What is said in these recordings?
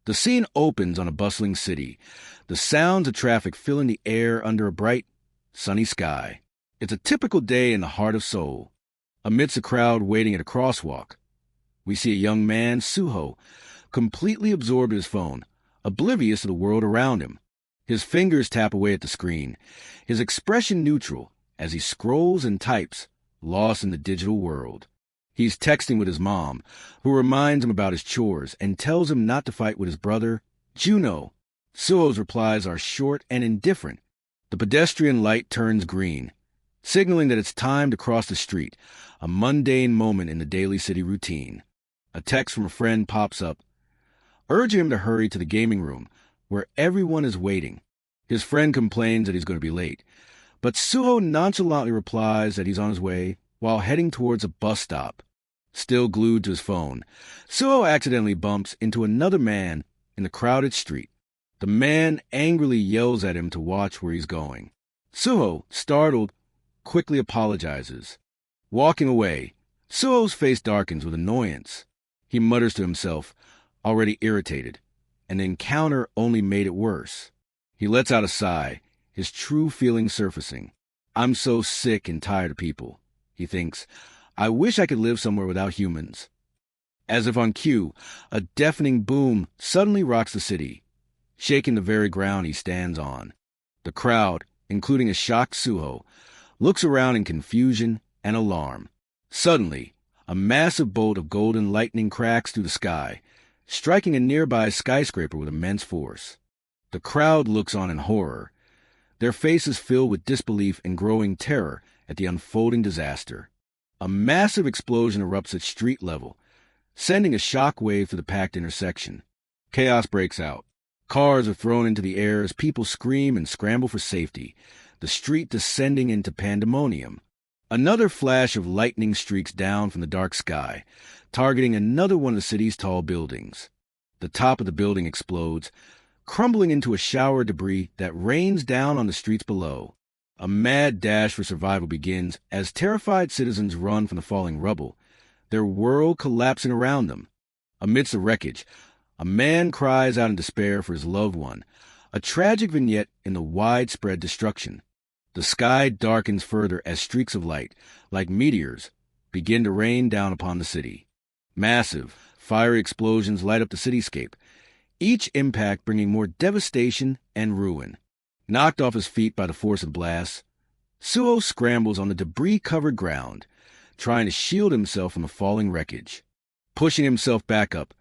The scene opens on a bustling city, the sounds of traffic filling the air under a bright, sunny sky. It's a typical day in the heart of Seoul. Amidst a crowd waiting at a crosswalk, we see a young man, Suho, completely absorbed in his phone, oblivious to the world around him. His fingers tap away at the screen, his expression neutral as he scrolls and types, lost in the digital world. He's texting with his mom, who reminds him about his chores and tells him not to fight with his brother, Juno. Suho's replies are short and indifferent. The pedestrian light turns green, signaling that it's time to cross the street, a mundane moment in the daily city routine. A text from a friend pops up, urging him to hurry to the gaming room, where everyone is waiting. His friend complains that he's going to be late, but Suho nonchalantly replies that he's on his way while heading towards a bus stop. Still glued to his phone, Suho accidentally bumps into another man in the crowded street. The man angrily yells at him to watch where he's going. Suho, startled, quickly apologizes. Walking away, Suho's face darkens with annoyance. He mutters to himself, already irritated. An encounter only made it worse. He lets out a sigh, his true feelings surfacing. I'm so sick and tired of people, he thinks. I wish I could live somewhere without humans. As if on cue, a deafening boom suddenly rocks the city, shaking the very ground he stands on. The crowd, including a shocked Suho, looks around in confusion and alarm. Suddenly, a massive bolt of golden lightning cracks through the sky, striking a nearby skyscraper with immense force. The crowd looks on in horror, their faces filled with disbelief and growing terror at the unfolding disaster. A massive explosion erupts at street level, sending a shock wave through the packed intersection. Chaos breaks out. Cars are thrown into the air as people scream and scramble for safety, the street descending into pandemonium. Another flash of lightning streaks down from the dark sky, targeting another one of the city's tall buildings. The top of the building explodes, crumbling into a shower of debris that rains down on the streets below. A mad dash for survival begins as terrified citizens run from the falling rubble, their world collapsing around them. Amidst the wreckage, a man cries out in despair for his loved one, a tragic vignette in the widespread destruction. The sky darkens further as streaks of light, like meteors, begin to rain down upon the city. Massive, fiery explosions light up the cityscape, each impact bringing more devastation and ruin. Knocked off his feet by the force of the blast, Suho scrambles on the debris-covered ground, trying to shield himself from the falling wreckage. Pushing himself back up,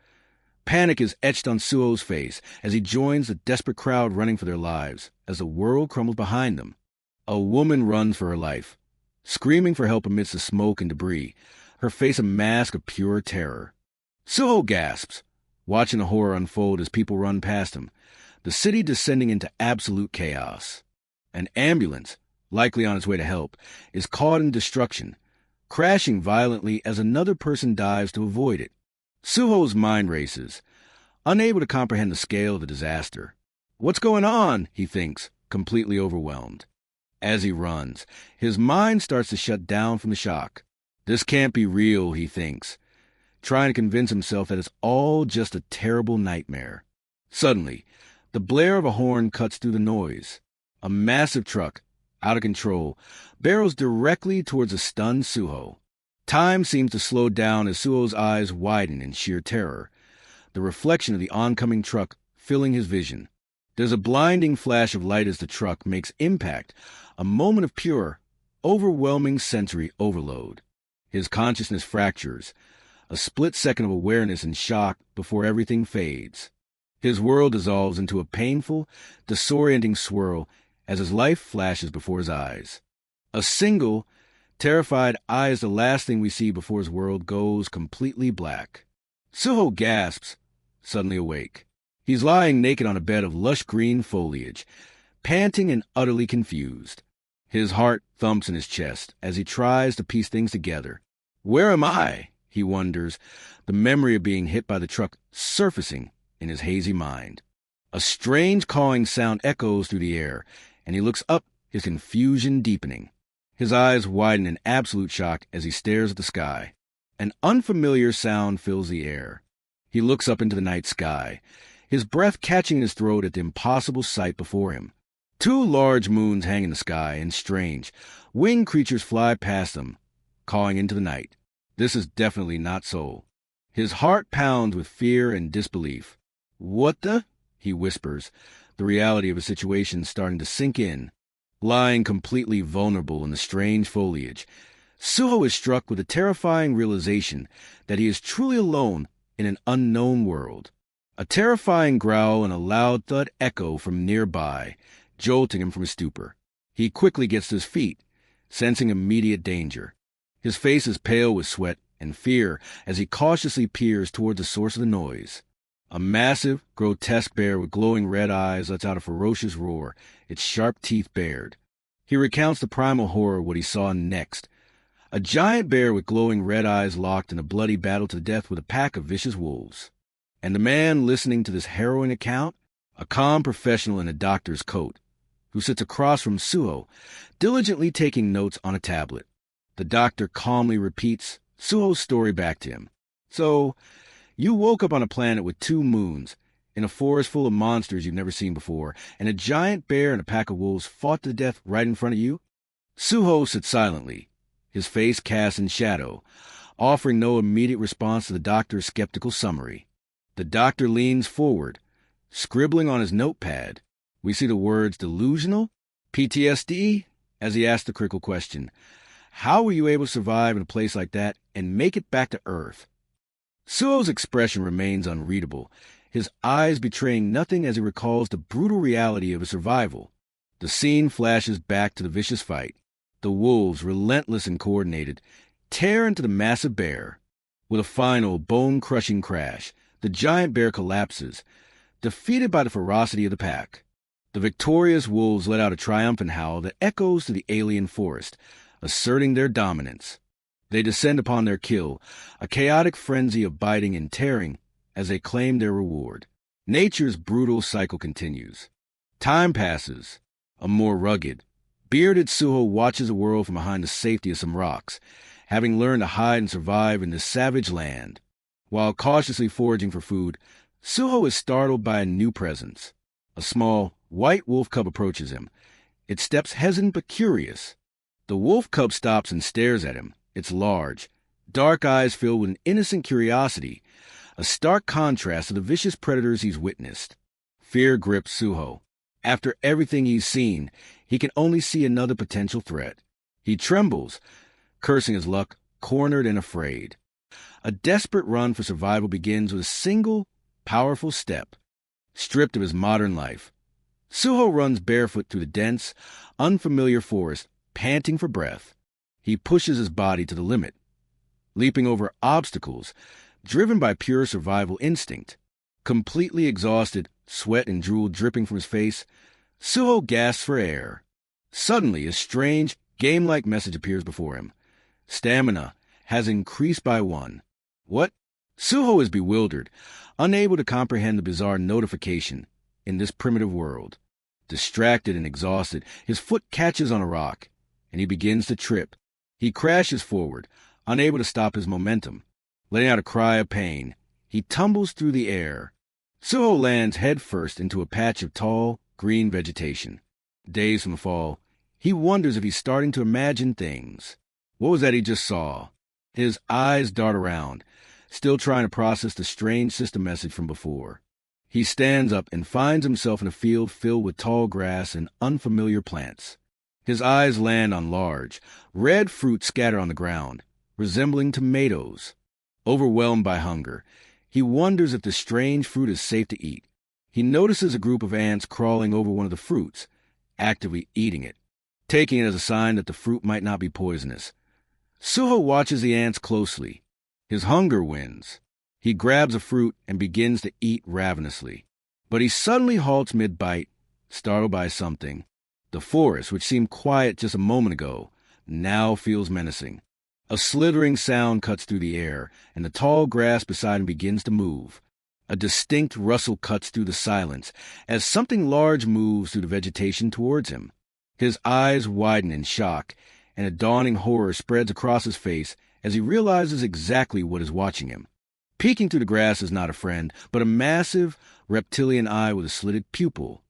panic is etched on Suho's face as he joins the desperate crowd running for their lives as the world crumbles behind them. A woman runs for her life, screaming for help amidst the smoke and debris, her face a mask of pure terror. Suho gasps, watching the horror unfold as people run past him, the city descending into absolute chaos. An ambulance, likely on its way to help, is caught in destruction, crashing violently as another person dives to avoid it. Suho's mind races, unable to comprehend the scale of the disaster. What's going on? He thinks, completely overwhelmed. As he runs, his mind starts to shut down from the shock. This can't be real, he thinks, trying to convince himself that it's all just a terrible nightmare. Suddenly, the blare of a horn cuts through the noise. A massive truck, out of control, barrels directly towards a stunned Suho. Time seems to slow down as Suho's eyes widen in sheer terror, the reflection of the oncoming truck filling his vision. There's a blinding flash of light as the truck makes impact, a moment of pure, overwhelming sensory overload. His consciousness fractures, a split second of awareness and shock before everything fades. His world dissolves into a painful, disorienting swirl as his life flashes before his eyes. A single, terrified eye is the last thing we see before his world goes completely black. Suho gasps, suddenly awake. He's lying naked on a bed of lush green foliage, panting and utterly confused. His heart thumps in his chest as he tries to piece things together. Where am I? He wonders, the memory of being hit by the truck surfacing in his hazy mind. A strange cawing sound echoes through the air, and he looks up, his confusion deepening. His eyes widen in absolute shock as he stares at the sky. An unfamiliar sound fills the air. He looks up into the night sky, his breath catching in his throat at the impossible sight before him. Two large moons hang in the sky, and strange, winged creatures fly past them, cawing into the night. This is definitely not Seoul. His heart pounds with fear and disbelief. "What the?" he whispers, the reality of his situation starting to sink in. Lying completely vulnerable in the strange foliage, Suho is struck with the terrifying realization that he is truly alone in an unknown world. A terrifying growl and a loud thud echo from nearby, jolting him from his stupor. He quickly gets to his feet, sensing immediate danger. His face is pale with sweat and fear as he cautiously peers toward the source of the noise. A massive, grotesque bear with glowing red eyes lets out a ferocious roar, its sharp teeth bared. He recounts the primal horror of what he saw next. A giant bear with glowing red eyes locked in a bloody battle to the death with a pack of vicious wolves. And the man listening to this harrowing account? A calm professional in a doctor's coat, who sits across from Suho, diligently taking notes on a tablet. The doctor calmly repeats Suho's story back to him. "So, you woke up on a planet with two moons, in a forest full of monsters you've never seen before, and a giant bear and a pack of wolves fought to death right in front of you?" Suho sits silently, his face cast in shadow, offering no immediate response to the doctor's skeptical summary. The doctor leans forward, scribbling on his notepad. We see the words delusional, PTSD, as he asks the critical question. How were you able to survive in a place like that and make it back to Earth? Suho's expression remains unreadable, his eyes betraying nothing as he recalls the brutal reality of his survival. The scene flashes back to the vicious fight. The wolves, relentless and coordinated, tear into the massive bear. With a final bone-crushing crash, the giant bear collapses, defeated by the ferocity of the pack. The victorious wolves let out a triumphant howl that echoes to the alien forest, asserting their dominance. They descend upon their kill, a chaotic frenzy of biting and tearing as they claim their reward. Nature's brutal cycle continues. Time passes. A more rugged, bearded Suho watches the world from behind the safety of some rocks, having learned to hide and survive in this savage land. While cautiously foraging for food, Suho is startled by a new presence. A small, white wolf cub approaches him. It steps hesitant but curious. The wolf cub stops and stares at him, its large, dark eyes filled with an innocent curiosity, a stark contrast to the vicious predators he's witnessed. Fear grips Suho. After everything he's seen, he can only see another potential threat. He trembles, cursing his luck, cornered and afraid. A desperate run for survival begins with a single, powerful step. Stripped of his modern life, Suho runs barefoot through the dense, unfamiliar forest, panting for breath. He pushes his body to the limit, leaping over obstacles, driven by pure survival instinct. Completely exhausted, sweat and drool dripping from his face, Suho gasps for air. Suddenly, a strange, game-like message appears before him. Stamina has increased by 1. What? Suho is bewildered, unable to comprehend the bizarre notification in this primitive world. Distracted and exhausted, his foot catches on a rock, and he begins to trip. He crashes forward, unable to stop his momentum. Letting out a cry of pain, he tumbles through the air. Suho lands headfirst into a patch of tall, green vegetation. Dazed from the fall, he wonders if he's starting to imagine things. What was that he just saw? His eyes dart around, still trying to process the strange system message from before. He stands up and finds himself in a field filled with tall grass and unfamiliar plants. His eyes land on large, red fruit scattered on the ground, resembling tomatoes. Overwhelmed by hunger, he wonders if the strange fruit is safe to eat. He notices a group of ants crawling over one of the fruits, actively eating it, taking it as a sign that the fruit might not be poisonous. Suho watches the ants closely. His hunger wins. He grabs a fruit and begins to eat ravenously. But he suddenly halts mid-bite, startled by something. The forest, which seemed quiet just a moment ago, now feels menacing. A slithering sound cuts through the air, and the tall grass beside him begins to move. A distinct rustle cuts through the silence as something large moves through the vegetation towards him. His eyes widen in shock, and a dawning horror spreads across his face as he realizes exactly what is watching him. Peeking through the grass is not a friend, but a massive reptilian eye with a slitted pupil,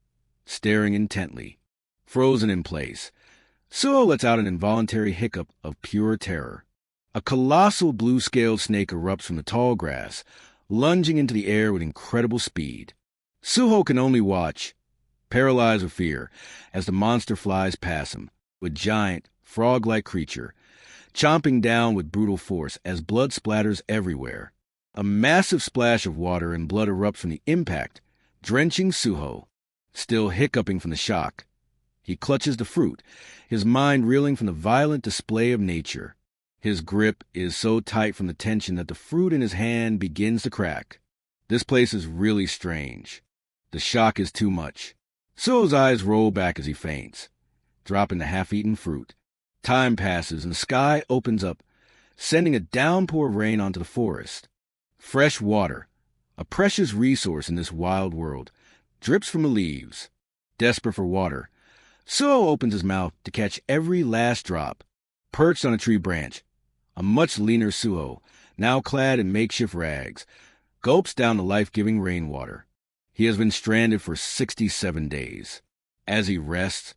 staring intently. Frozen in place, Suho lets out an involuntary hiccup of pure terror. A colossal blue-scaled snake erupts from the tall grass, lunging into the air with incredible speed. Suho can only watch, paralyzed with fear, as the monster flies past him, a giant, frog-like creature, chomping down with brutal force as blood splatters everywhere. A massive splash of water and blood erupts from the impact, drenching Suho, still hiccuping from the shock. He clutches the fruit, his mind reeling from the violent display of nature. His grip is so tight from the tension that the fruit in his hand begins to crack. This place is really strange. The shock is too much. Suho's eyes roll back as he faints, dropping the half-eaten fruit. Time passes and the sky opens up, sending a downpour of rain onto the forest. Fresh water, a precious resource in this wild world, drips from the leaves. Desperate for water, Suho opens his mouth to catch every last drop. Perched on a tree branch, a much leaner Suho, now clad in makeshift rags, gulps down the life-giving rainwater. He has been stranded for 67 days. As he rests,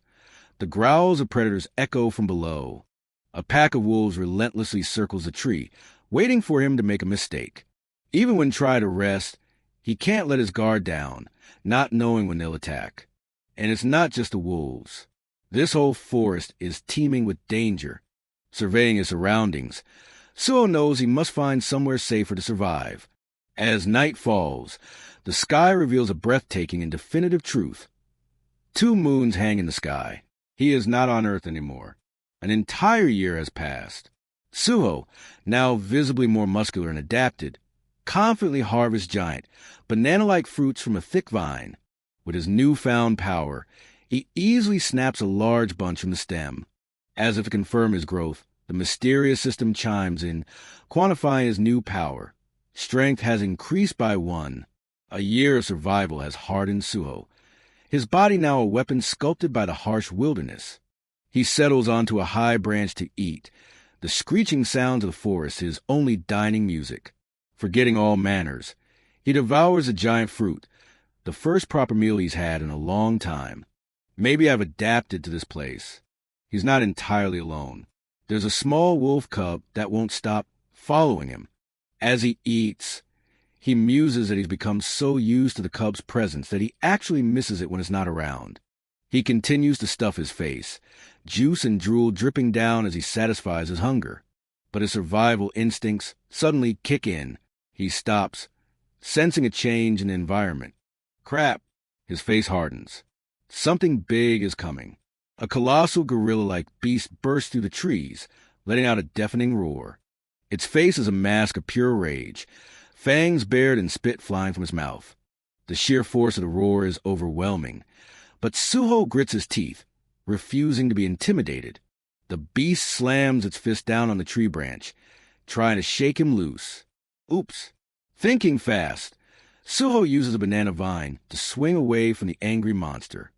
the growls of predators echo from below. A pack of wolves relentlessly circles the tree, waiting for him to make a mistake. Even when trying to rest, he can't let his guard down, not knowing when they'll attack. And it's not just the wolves. This whole forest is teeming with danger. Surveying his surroundings, Suho knows he must find somewhere safer to survive. As night falls, the sky reveals a breathtaking and definitive truth. 2 moons hang in the sky. He is not on Earth anymore. An entire year has passed. Suho, now visibly more muscular and adapted, confidently harvests giant, banana-like fruits from a thick vine. With his newfound power, he easily snaps a large bunch from the stem. As if to confirm his growth, the mysterious system chimes in, quantifying his new power. Strength has increased by 1. A year of survival has hardened Suho, his body now a weapon sculpted by the harsh wilderness. He settles onto a high branch to eat, the screeching sounds of the forest his only dining music. Forgetting all manners, he devours a giant fruit, the first proper meal he's had in a long time. Maybe I've adapted to this place. He's not entirely alone. There's a small wolf cub that won't stop following him. As he eats, he muses that he's become so used to the cub's presence that he actually misses it when it's not around. He continues to stuff his face, juice and drool dripping down as he satisfies his hunger. But his survival instincts suddenly kick in. He stops, sensing a change in the environment. Crap! His face hardens. Something big is coming. A colossal gorilla-like beast bursts through the trees, letting out a deafening roar. Its face is a mask of pure rage, fangs bared and spit flying from his mouth. The sheer force of the roar is overwhelming, but Suho grits his teeth, refusing to be intimidated. The beast slams its fist down on the tree branch, trying to shake him loose. Oops! Thinking fast, Suho uses a banana vine to swing away from the angry monster.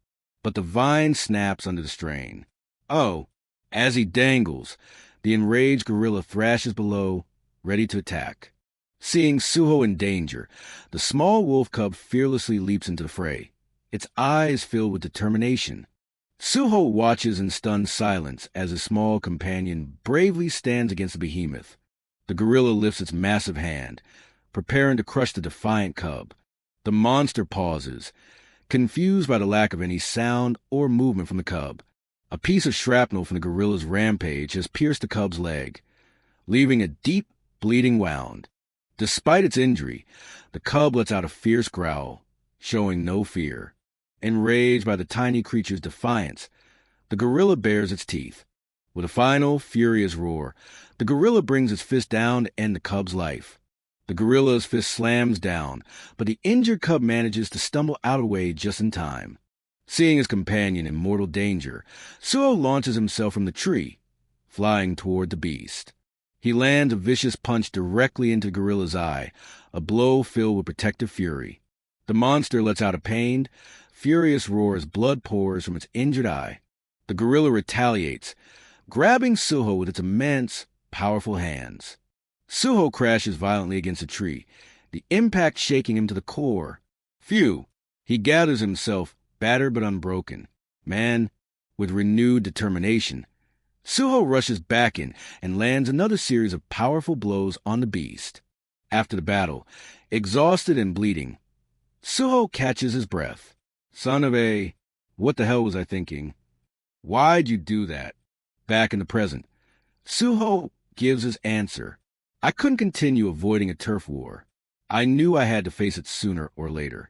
But the vine snaps under the strain. Oh! As he dangles, the enraged gorilla thrashes below, ready to attack. Seeing Suho in danger, the small wolf cub fearlessly leaps into the fray, its eyes filled with determination. Suho watches in stunned silence as his small companion bravely stands against the behemoth. The gorilla lifts its massive hand, preparing to crush the defiant cub. The monster pauses, confused by the lack of any sound or movement from the cub. A piece of shrapnel from the gorilla's rampage has pierced the cub's leg, leaving a deep, bleeding wound. Despite its injury, the cub lets out a fierce growl, showing no fear. Enraged by the tiny creature's defiance, the gorilla bares its teeth. With a final, furious roar, the gorilla brings its fist down to end the cub's life. The gorilla's fist slams down, but the injured cub manages to stumble out of the way just in time. Seeing his companion in mortal danger, Suho launches himself from the tree, flying toward the beast. He lands a vicious punch directly into the gorilla's eye, a blow filled with protective fury. The monster lets out a pained, furious roar as blood pours from its injured eye. The gorilla retaliates, grabbing Suho with its immense, powerful hands. Suho crashes violently against a tree, the impact shaking him to the core. Phew! He gathers himself, battered but unbroken. Man, with renewed determination, Suho rushes back in and lands another series of powerful blows on the beast. After the battle, exhausted and bleeding, Suho catches his breath. Son of a... What the hell was I thinking? Why'd you do that? Back in the present, Suho gives his answer. I couldn't continue avoiding a turf war. I knew I had to face it sooner or later.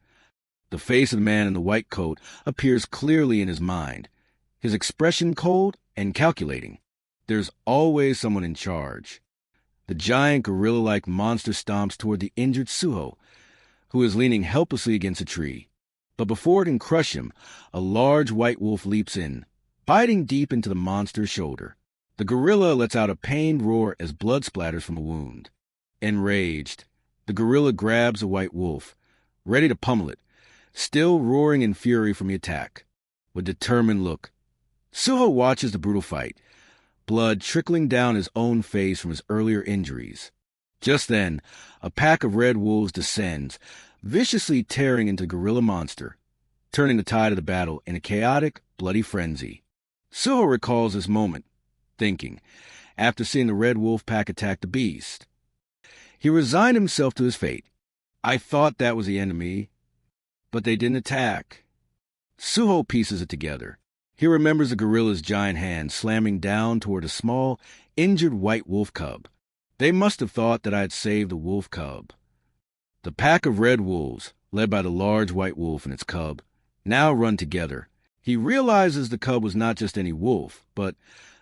The face of the man in the white coat appears clearly in his mind, his expression cold and calculating. There's always someone in charge. The giant gorilla-like monster stomps toward the injured Suho, who is leaning helplessly against a tree. But before it can crush him, a large white wolf leaps in, biting deep into the monster's shoulder. The gorilla lets out a pained roar as blood splatters from a wound. Enraged, the gorilla grabs the white wolf, ready to pummel it, still roaring in fury from the attack. With determined look, Suho watches the brutal fight, blood trickling down his own face from his earlier injuries. Just then, a pack of red wolves descends, viciously tearing into the gorilla monster, turning the tide of the battle in a chaotic, bloody frenzy. Suho recalls this moment, thinking, after seeing the red wolf pack attack the beast. He resigned himself to his fate. I thought that was the enemy, but they didn't attack. Suho pieces it together. He remembers the gorilla's giant hand slamming down toward a small, injured white wolf cub. They must have thought that I had saved the wolf cub. The pack of red wolves, led by the large white wolf and its cub, now run together. He realizes the cub was not just any wolf, but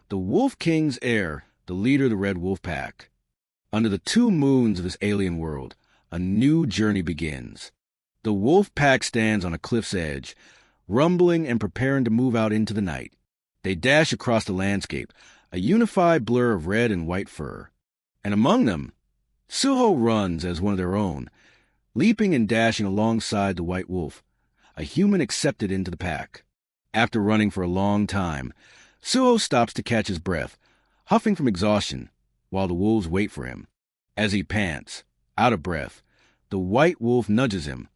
the Wolf King's heir, the leader of the red wolf pack. Under the two moons of this alien world, a new journey begins. The wolf pack stands on a cliff's edge, rumbling and preparing to move out into the night. They dash across the landscape, a unified blur of red and white fur. And among them, Suho runs as one of their own, leaping and dashing alongside the white wolf, a human accepted into the pack. After running for a long time, Suho stops to catch his breath, huffing from exhaustion, while the wolves wait for him. As he pants, out of breath, the white wolf nudges him,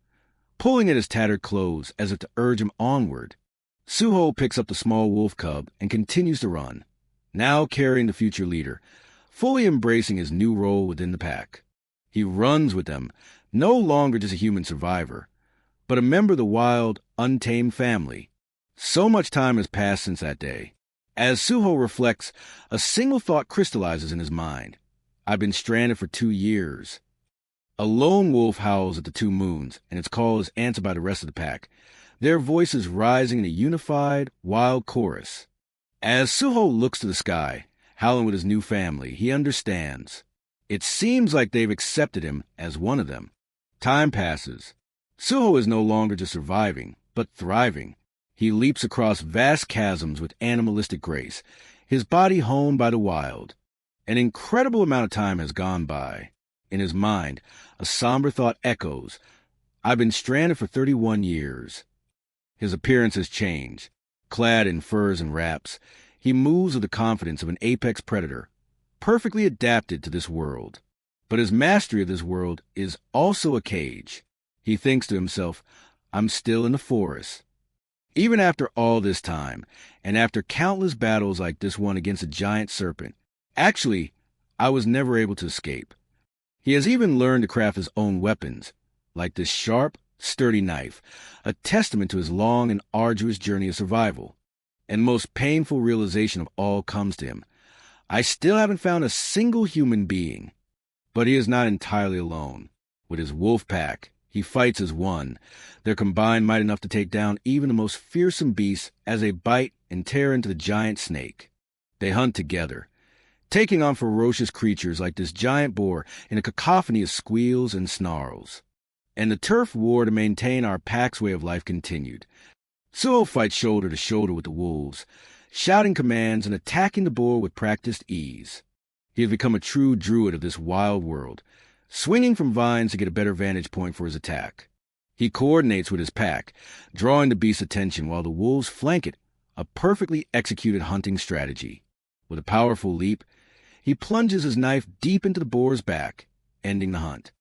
pulling at his tattered clothes as if to urge him onward. Suho picks up the small wolf cub and continues to run, now carrying the future leader, fully embracing his new role within the pack. He runs with them, no longer just a human survivor, but a member of the wild, untamed family. So much time has passed since that day. As Suho reflects, a single thought crystallizes in his mind. I've been stranded for 2 years. A lone wolf howls at the two moons, and its call is answered by the rest of the pack, their voices rising in a unified, wild chorus. As Suho looks to the sky, howling with his new family, he understands. It seems like they've accepted him as one of them. Time passes. Suho is no longer just surviving, but thriving. He leaps across vast chasms with animalistic grace, his body honed by the wild. An incredible amount of time has gone by. In his mind, a somber thought echoes. I've been stranded for 31 years. His appearance has changed. Clad in furs and wraps, he moves with the confidence of an apex predator, perfectly adapted to this world. But his mastery of this world is also a cage. He thinks to himself, I'm still in the forest. Even after all this time, and after countless battles like this one against a giant serpent, actually, I was never able to escape. He has even learned to craft his own weapons, like this sharp, sturdy knife, a testament to his long and arduous journey of survival. And most painful realization of all comes to him. I still haven't found a single human being. But he is not entirely alone. With his wolf pack, he fights as one, their combined might enough to take down even the most fearsome beasts as they bite and tear into the giant snake. They hunt together, taking on ferocious creatures like this giant boar in a cacophony of squeals and snarls. And the turf war to maintain our pack's way of life continued. Suho fights shoulder to shoulder with the wolves, shouting commands and attacking the boar with practiced ease. He has become a true druid of this wild world, swinging from vines to get a better vantage point for his attack. He coordinates with his pack, drawing the beast's attention while the wolves flank it, a perfectly executed hunting strategy. With a powerful leap, He plunges his knife deep into the boar's back, ending the hunt.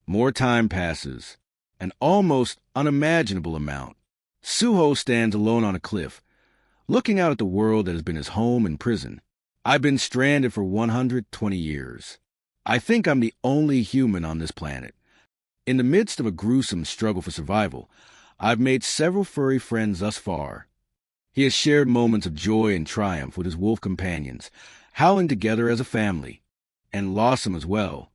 More time passes, an almost unimaginable amount. Suho stands alone on a cliff, looking out at the world that has been his home and prison. I've been stranded for 120 years. I think I'm the only human on this planet. In the midst of a gruesome struggle for survival, I've made several furry friends thus far. He has shared moments of joy and triumph with his wolf companions, howling together as a family, and lost them as well.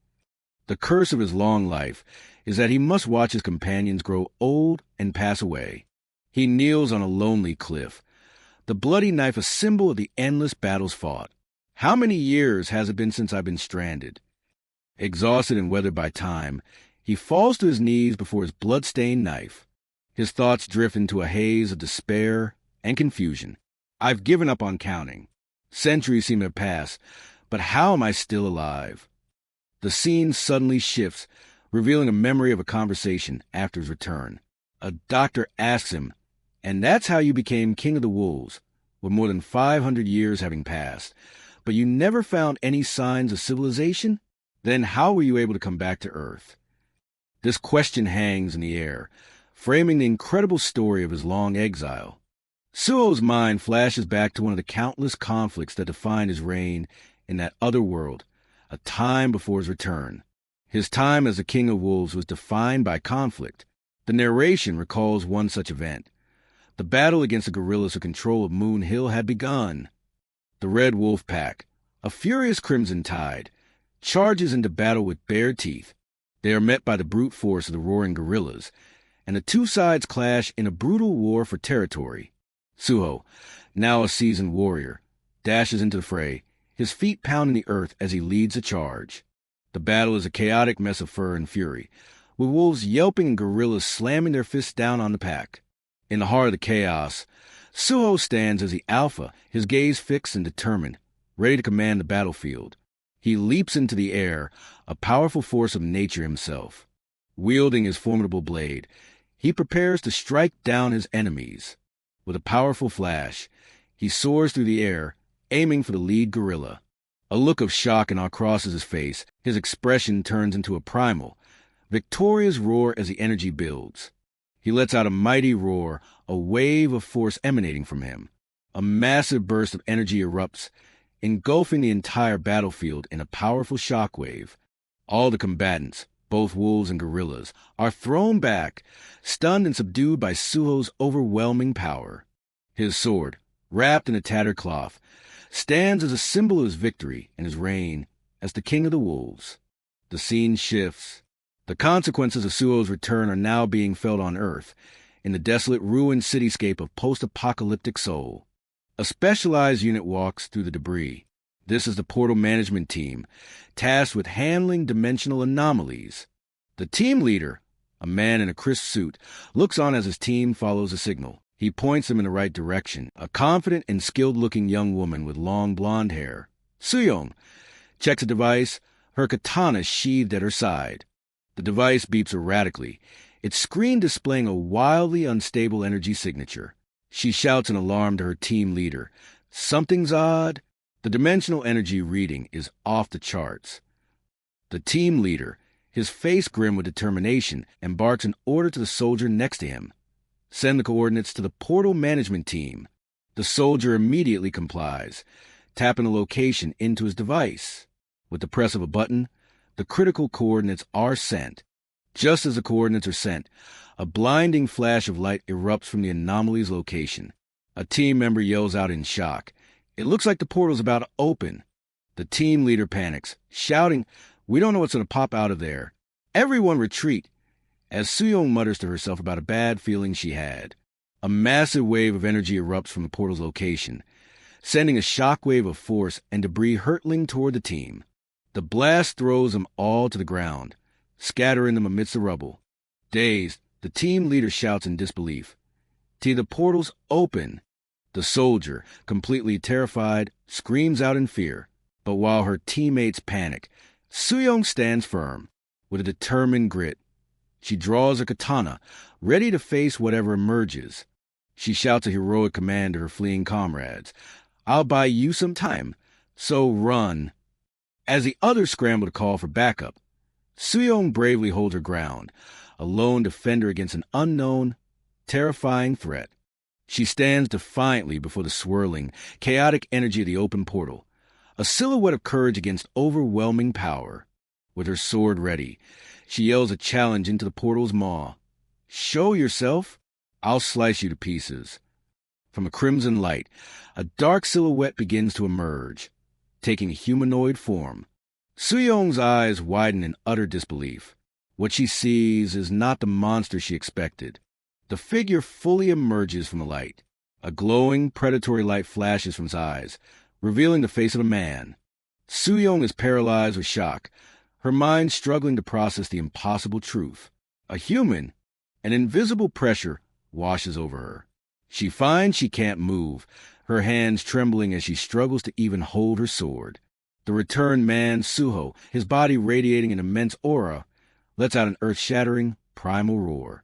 The curse of his long life is that he must watch his companions grow old and pass away. He kneels on a lonely cliff, the bloody knife a symbol of the endless battles fought. How many years has it been since I've been stranded? Exhausted and weathered by time, he falls to his knees before his blood-stained knife. His thoughts drift into a haze of despair and confusion. I've given up on counting. Centuries seem to have passed, but how am I still alive? The scene suddenly shifts, revealing a memory of a conversation after his return. A doctor asks him, "And that's how you became king of the wolves, with more than 500 years having passed. But you never found any signs of civilization? Then how were you able to come back to Earth?" This question hangs in the air, framing the incredible story of his long exile. Suo's mind flashes back to one of the countless conflicts that defined his reign in that other world, a time before his return. His time as the King of Wolves was defined by conflict. The narration recalls one such event. The battle against the guerrillas for control of Moon Hill had begun. The Red Wolf Pack, a furious crimson tide, charges into battle with bare teeth. They are met by the brute force of the roaring guerrillas, and the two sides clash in a brutal war for territory. Suho, now a seasoned warrior, dashes into the fray, his feet pounding the earth as he leads a charge. The battle is a chaotic mess of fur and fury, with wolves yelping and guerrillas slamming their fists down on the pack. In the heart of the chaos, Suho stands as the alpha, his gaze fixed and determined, ready to command the battlefield. He leaps into the air, a powerful force of nature himself. Wielding his formidable blade, he prepares to strike down his enemies. With a powerful flash, he soars through the air, aiming for the lead guerrilla. A look of shock and awe crosses his face. His expression turns into a primal, victorious roar as the energy builds. He lets out a mighty roar, a wave of force emanating from him. A massive burst of energy erupts, engulfing the entire battlefield in a powerful shockwave. All the combatants, both wolves and guerrillas, are thrown back, stunned and subdued by Suho's overwhelming power. His sword, wrapped in a tattered cloth, stands as a symbol of his victory and his reign as the king of the wolves. The scene shifts. The consequences of Suho's return are now being felt on Earth, in the desolate, ruined cityscape of post-apocalyptic Seoul. A specialized unit walks through the debris. This is the portal management team, tasked with handling dimensional anomalies. The team leader, a man in a crisp suit, looks on as his team follows a signal. He points them in the right direction, a confident and skilled-looking young woman with long blonde hair. Suyong checks a device, her katana sheathed at her side. The device beeps erratically, its screen displaying a wildly unstable energy signature. She shouts an alarm to her team leader. Something's odd. The dimensional energy reading is off the charts. The team leader, his face grim with determination, embarks an order to the soldier next to him. Send the coordinates to the portal management team. The soldier immediately complies, tapping the location into his device. With the press of a button, the critical coordinates are sent. Just as the coordinates are sent, a blinding flash of light erupts from the anomaly's location. A team member yells out in shock. It looks like the portal's about to open. The team leader panics, shouting, "We don't know what's going to pop out of there. Everyone retreat," as Suyong mutters to herself about a bad feeling she had. A massive wave of energy erupts from the portal's location, sending a shockwave of force and debris hurtling toward the team. The blast throws them all to the ground, scattering them amidst the rubble. Dazed, the team leader shouts in disbelief, "T, the portal's open." The soldier, completely terrified, screams out in fear. But while her teammates panic, Suyong stands firm. With a determined grit, she draws her katana, ready to face whatever emerges. She shouts a heroic command to her fleeing comrades. "I'll buy you some time, so run." As the others scramble to call for backup, Soo-young bravely holds her ground, a lone defender against an unknown, terrifying threat. She stands defiantly before the swirling, chaotic energy of the open portal, a silhouette of courage against overwhelming power. With her sword ready, she yells a challenge into the portal's maw. "Show yourself! I'll slice you to pieces." From a crimson light, a dark silhouette begins to emerge, taking a humanoid form. Soo-young's eyes widen in utter disbelief. What she sees is not the monster she expected. The figure fully emerges from the light. A glowing, predatory light flashes from his eyes, revealing the face of a man. Soo-young is paralyzed with shock, her mind struggling to process the impossible truth. A human, an invisible pressure washes over her. She finds she can't move, her hands trembling as she struggles to even hold her sword. The returned man, Suho, his body radiating an immense aura, lets out an earth-shattering, primal roar.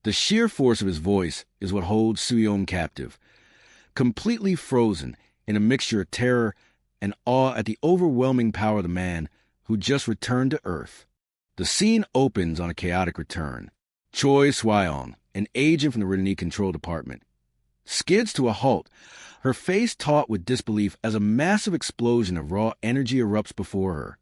The sheer force of his voice is what holds Soo-young captive, completely frozen in a mixture of terror and awe at the overwhelming power of the man who just returned to Earth. The scene opens on a chaotic return. Choi Swayong, an agent from the Rinni Control Department, skids to a halt, her face taut with disbelief as a massive explosion of raw energy erupts before her.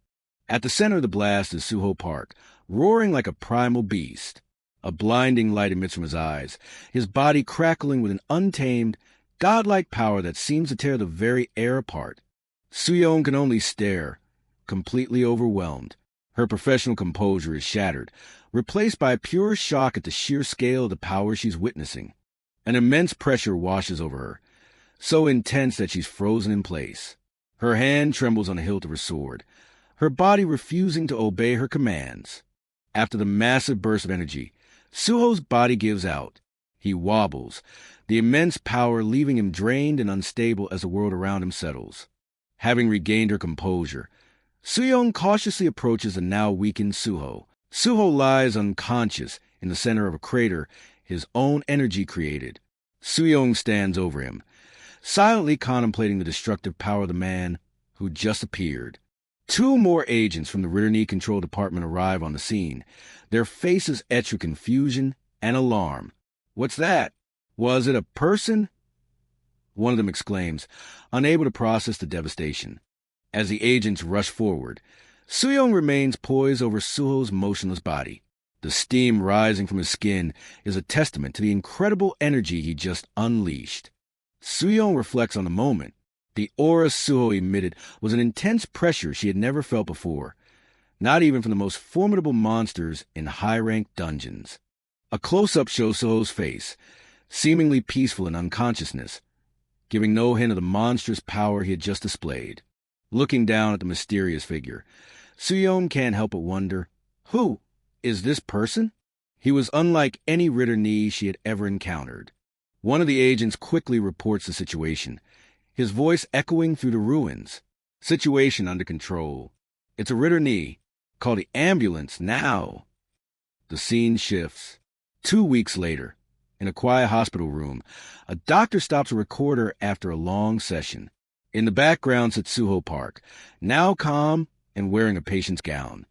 At the center of the blast is Suho Park, roaring like a primal beast. A blinding light emits from his eyes, his body crackling with an untamed, godlike power that seems to tear the very air apart. Soo-young can only stare, completely overwhelmed. Her professional composure is shattered, replaced by pure shock at the sheer scale of the power she's witnessing. An immense pressure washes over her, so intense that she's frozen in place. Her hand trembles on the hilt of her sword, her body refusing to obey her commands. After the massive burst of energy, Suho's body gives out. He wobbles, the immense power leaving him drained and unstable as the world around him settles. Having regained her composure, Soo-young cautiously approaches the now weakened Suho. Suho lies unconscious in the center of a crater his own energy created. Soo-young stands over him, silently contemplating the destructive power of the man who just appeared. Two more agents from the Rinni Control Department arrive on the scene, their faces etched with confusion and alarm. "What's that? Was it a person?" one of them exclaims, unable to process the devastation. As the agents rush forward, Soo-young remains poised over Suho's motionless body. The steam rising from his skin is a testament to the incredible energy he just unleashed. Soo-young reflects on the moment. The aura Suho emitted was an intense pressure she had never felt before, not even from the most formidable monsters in high-ranked dungeons. A close-up shows Suho's face, seemingly peaceful in unconsciousness, giving no hint of the monstrous power he had just displayed. Looking down at the mysterious figure, Soo-young can't help but wonder, who is this person? He was unlike any Rinni she had ever encountered. One of the agents quickly reports the situation, his voice echoing through the ruins. "Situation under control. It's a Rinni. Call the ambulance now." The scene shifts. 2 weeks later, in a quiet hospital room, a doctor stops to record her after a long session. In the background sits Suho Park, now calm and wearing a patient's gown.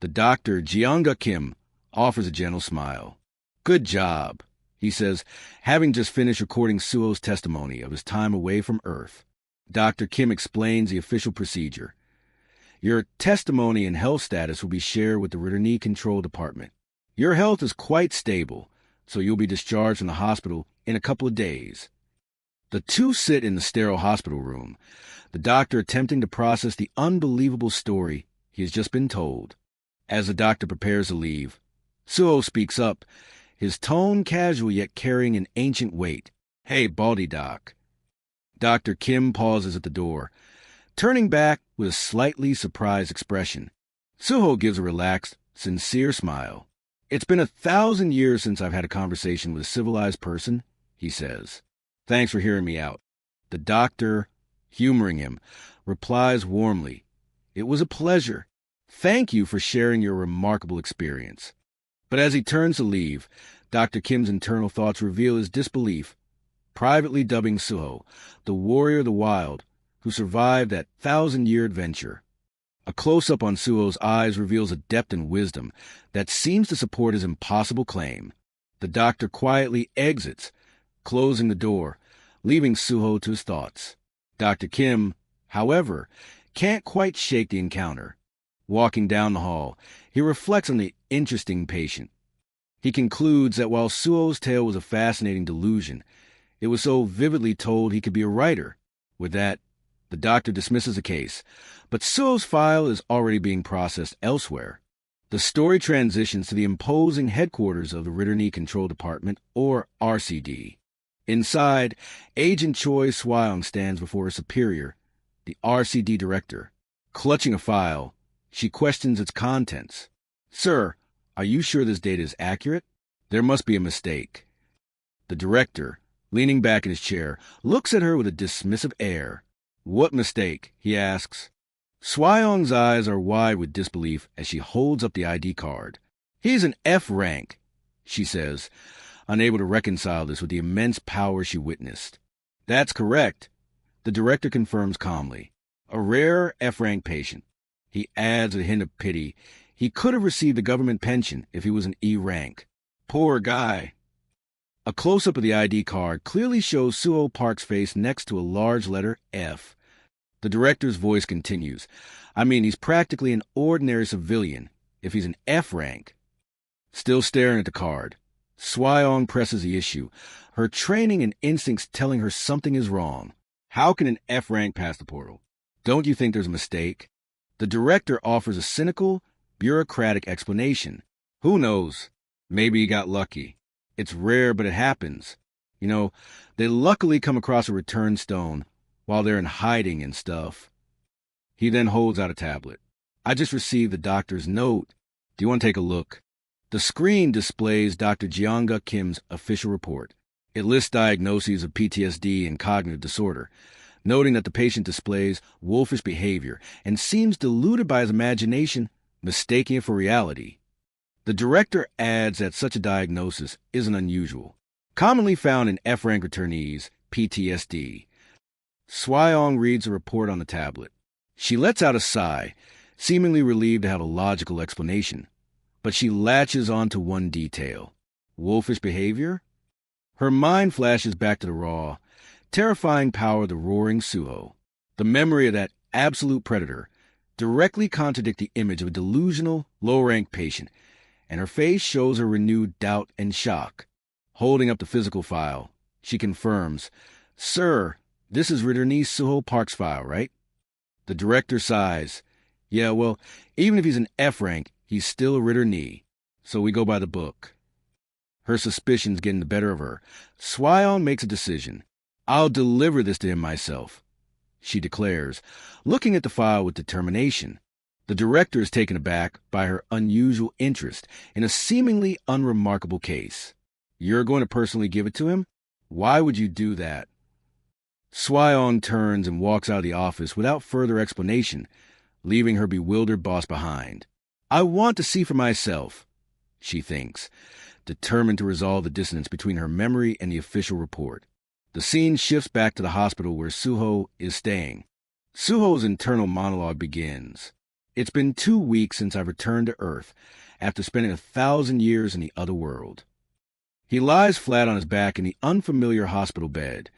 The doctor, Jeonga Kim, offers a gentle smile. "Good job," he says, having just finished recording Suho's testimony of his time away from Earth. Dr. Kim explains the official procedure. "Your testimony and health status will be shared with the Rinni Control Department. Your health is quite stable, so you'll be discharged from the hospital in a couple of days." The two sit in the sterile hospital room, the doctor attempting to process the unbelievable story he has just been told. As the doctor prepares to leave, Suho speaks up, his tone casual yet carrying an ancient weight. "Hey, Baldy Doc." Dr. Kim pauses at the door, turning back with a slightly surprised expression. Suho gives a relaxed, sincere smile. "It's been 1,000 years since I've had a conversation with a civilized person," he says. "Thanks for hearing me out." The doctor, humoring him, replies warmly, "It was a pleasure. Thank you for sharing your remarkable experience." But as he turns to leave, Dr. Kim's internal thoughts reveal his disbelief, privately dubbing Suho the warrior of the wild who survived that 1,000-year adventure. A close-up on Suho's eyes reveals a depth and wisdom that seems to support his impossible claim. The doctor quietly exits, closing the door, leaving Suho to his thoughts. Dr. Kim, however, can't quite shake the encounter. Walking down the hall, he reflects on the interesting patient. He concludes that while Suho's tale was a fascinating delusion, it was so vividly told he could be a writer. With that, the doctor dismisses the case, but Suho's file is already being processed elsewhere. The story transitions to the imposing headquarters of the Ritter-Knee Control Department, or RCD. Inside, Agent Choi Swyong stands before her superior, the RCD director. Clutching a file, she questions its contents. "Sir, are you sure this data is accurate? There must be a mistake." The director, leaning back in his chair, looks at her with a dismissive air. "What mistake?" he asks. Swyong's eyes are wide with disbelief as she holds up the ID card. "He's an F rank," she says, unable to reconcile this with the immense power she witnessed. "That's correct," the director confirms calmly. "A rare F-rank patient." He adds a hint of pity. He could have received a government pension if he was an E rank. Poor guy. A close-up of the ID card clearly shows Suho Park's face next to a large letter F. The director's voice continues. "I mean, he's practically an ordinary civilian, if he's an F rank." Still staring at the card, Swyong presses the issue, her training and instincts telling her something is wrong. "How can an F rank pass the portal? Don't you think there's a mistake?" The director offers a cynical, bureaucratic explanation. "Who knows? Maybe he got lucky. It's rare, but it happens. You know, they luckily come across a return stone while they're in hiding and stuff." He then holds out a tablet. "I just received the doctor's note. Do you want to take a look?" The screen displays Dr. Jeonga Kim's official report. It lists diagnoses of PTSD and cognitive disorder, noting that the patient displays wolfish behavior and seems deluded by his imagination, mistaking it for reality. The director adds that such a diagnosis isn't unusual, commonly found in F-rank returnees, PTSD. Swyong reads the report on the tablet. She lets out a sigh, seemingly relieved to have a logical explanation, but she latches onto one detail. Wolfish behavior? Her mind flashes back to the raw, terrifying power of the roaring Suho. The memory of that absolute predator directly contradicts the image of a delusional, low-rank patient, and her face shows her renewed doubt and shock. Holding up the physical file, she confirms, "Sir, this is Ritter-Knee Suho Park's file, right?" The director sighs. "Yeah, well, even if he's an F rank, he's still a Ritter-Knee, so we go by the book." Her suspicions getting the better of her, Swyong makes a decision. "I'll deliver this to him myself," she declares, looking at the file with determination. The director is taken aback by her unusual interest in a seemingly unremarkable case. "You're going to personally give it to him? Why would you do that?" Swyong turns and walks out of the office without further explanation, leaving her bewildered boss behind. "I want to see for myself," she thinks, determined to resolve the dissonance between her memory and the official report. The scene shifts back to the hospital where Suho is staying. Suho's internal monologue begins. "It's been 2 weeks since I returned to Earth, after spending 1,000 years in the other world." He lies flat on his back in the unfamiliar hospital bed,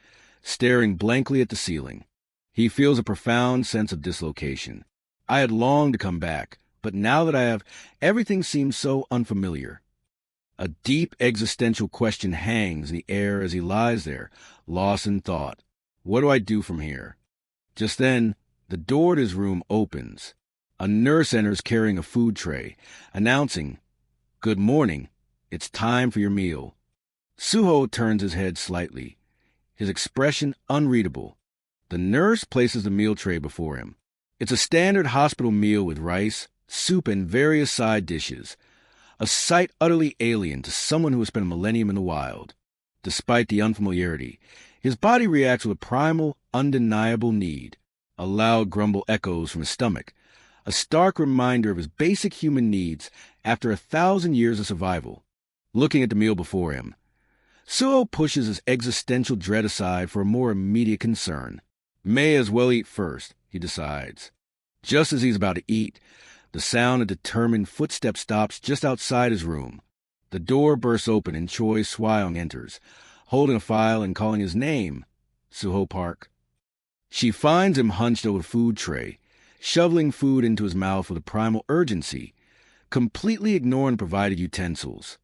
staring blankly at the ceiling. He feels a profound sense of dislocation. "I had longed to come back, but now that I have, everything seems so unfamiliar." A deep existential question hangs in the air as he lies there, lost in thought. What do I do from here? Just then, the door to his room opens. A nurse enters carrying a food tray, announcing, "Good morning. It's time for your meal." Suho turns his head slightly, his expression unreadable. The nurse places the meal tray before him. It's a standard hospital meal with rice, soup, and various side dishes, a sight utterly alien to someone who has spent a millennium in the wild. Despite the unfamiliarity, his body reacts with a primal, undeniable need. A loud grumble echoes from his stomach, a stark reminder of his basic human needs after 1,000 years of survival. Looking at the meal before him, Suho pushes his existential dread aside for a more immediate concern. May as well eat first, he decides. Just as he's about to eat, the sound of determined footsteps stops just outside his room. The door bursts open and Choi Swyong enters, holding a file and calling his name, Suho Park. She finds him hunched over a food tray, shoveling food into his mouth with a primal urgency, completely ignoring provided utensils.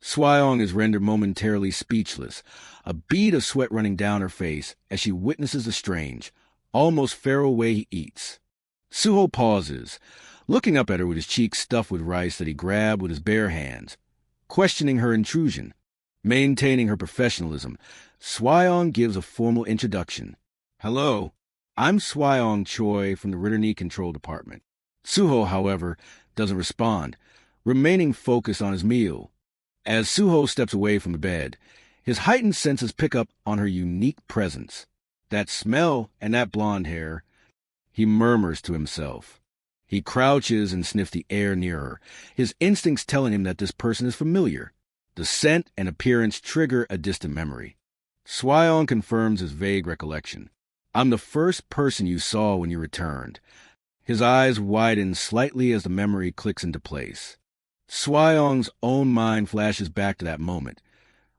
Swyong is rendered momentarily speechless, a bead of sweat running down her face as she witnesses the strange, almost feral way he eats. Suho pauses, looking up at her with his cheeks stuffed with rice that he grabbed with his bare hands, questioning her intrusion. Maintaining her professionalism, Swyong gives a formal introduction. Hello, I'm Swyong Choi from the Ritterny Control Department. Suho, however, doesn't respond, remaining focused on his meal. As Suho steps away from the bed, his heightened senses pick up on her unique presence. That smell and that blonde hair, he murmurs to himself. He crouches and sniffs the air near her, his instincts telling him that this person is familiar. The scent and appearance trigger a distant memory. Swyong confirms his vague recollection. I'm the first person you saw when you returned. His eyes widen slightly as the memory clicks into place. Swyong's own mind flashes back to that moment,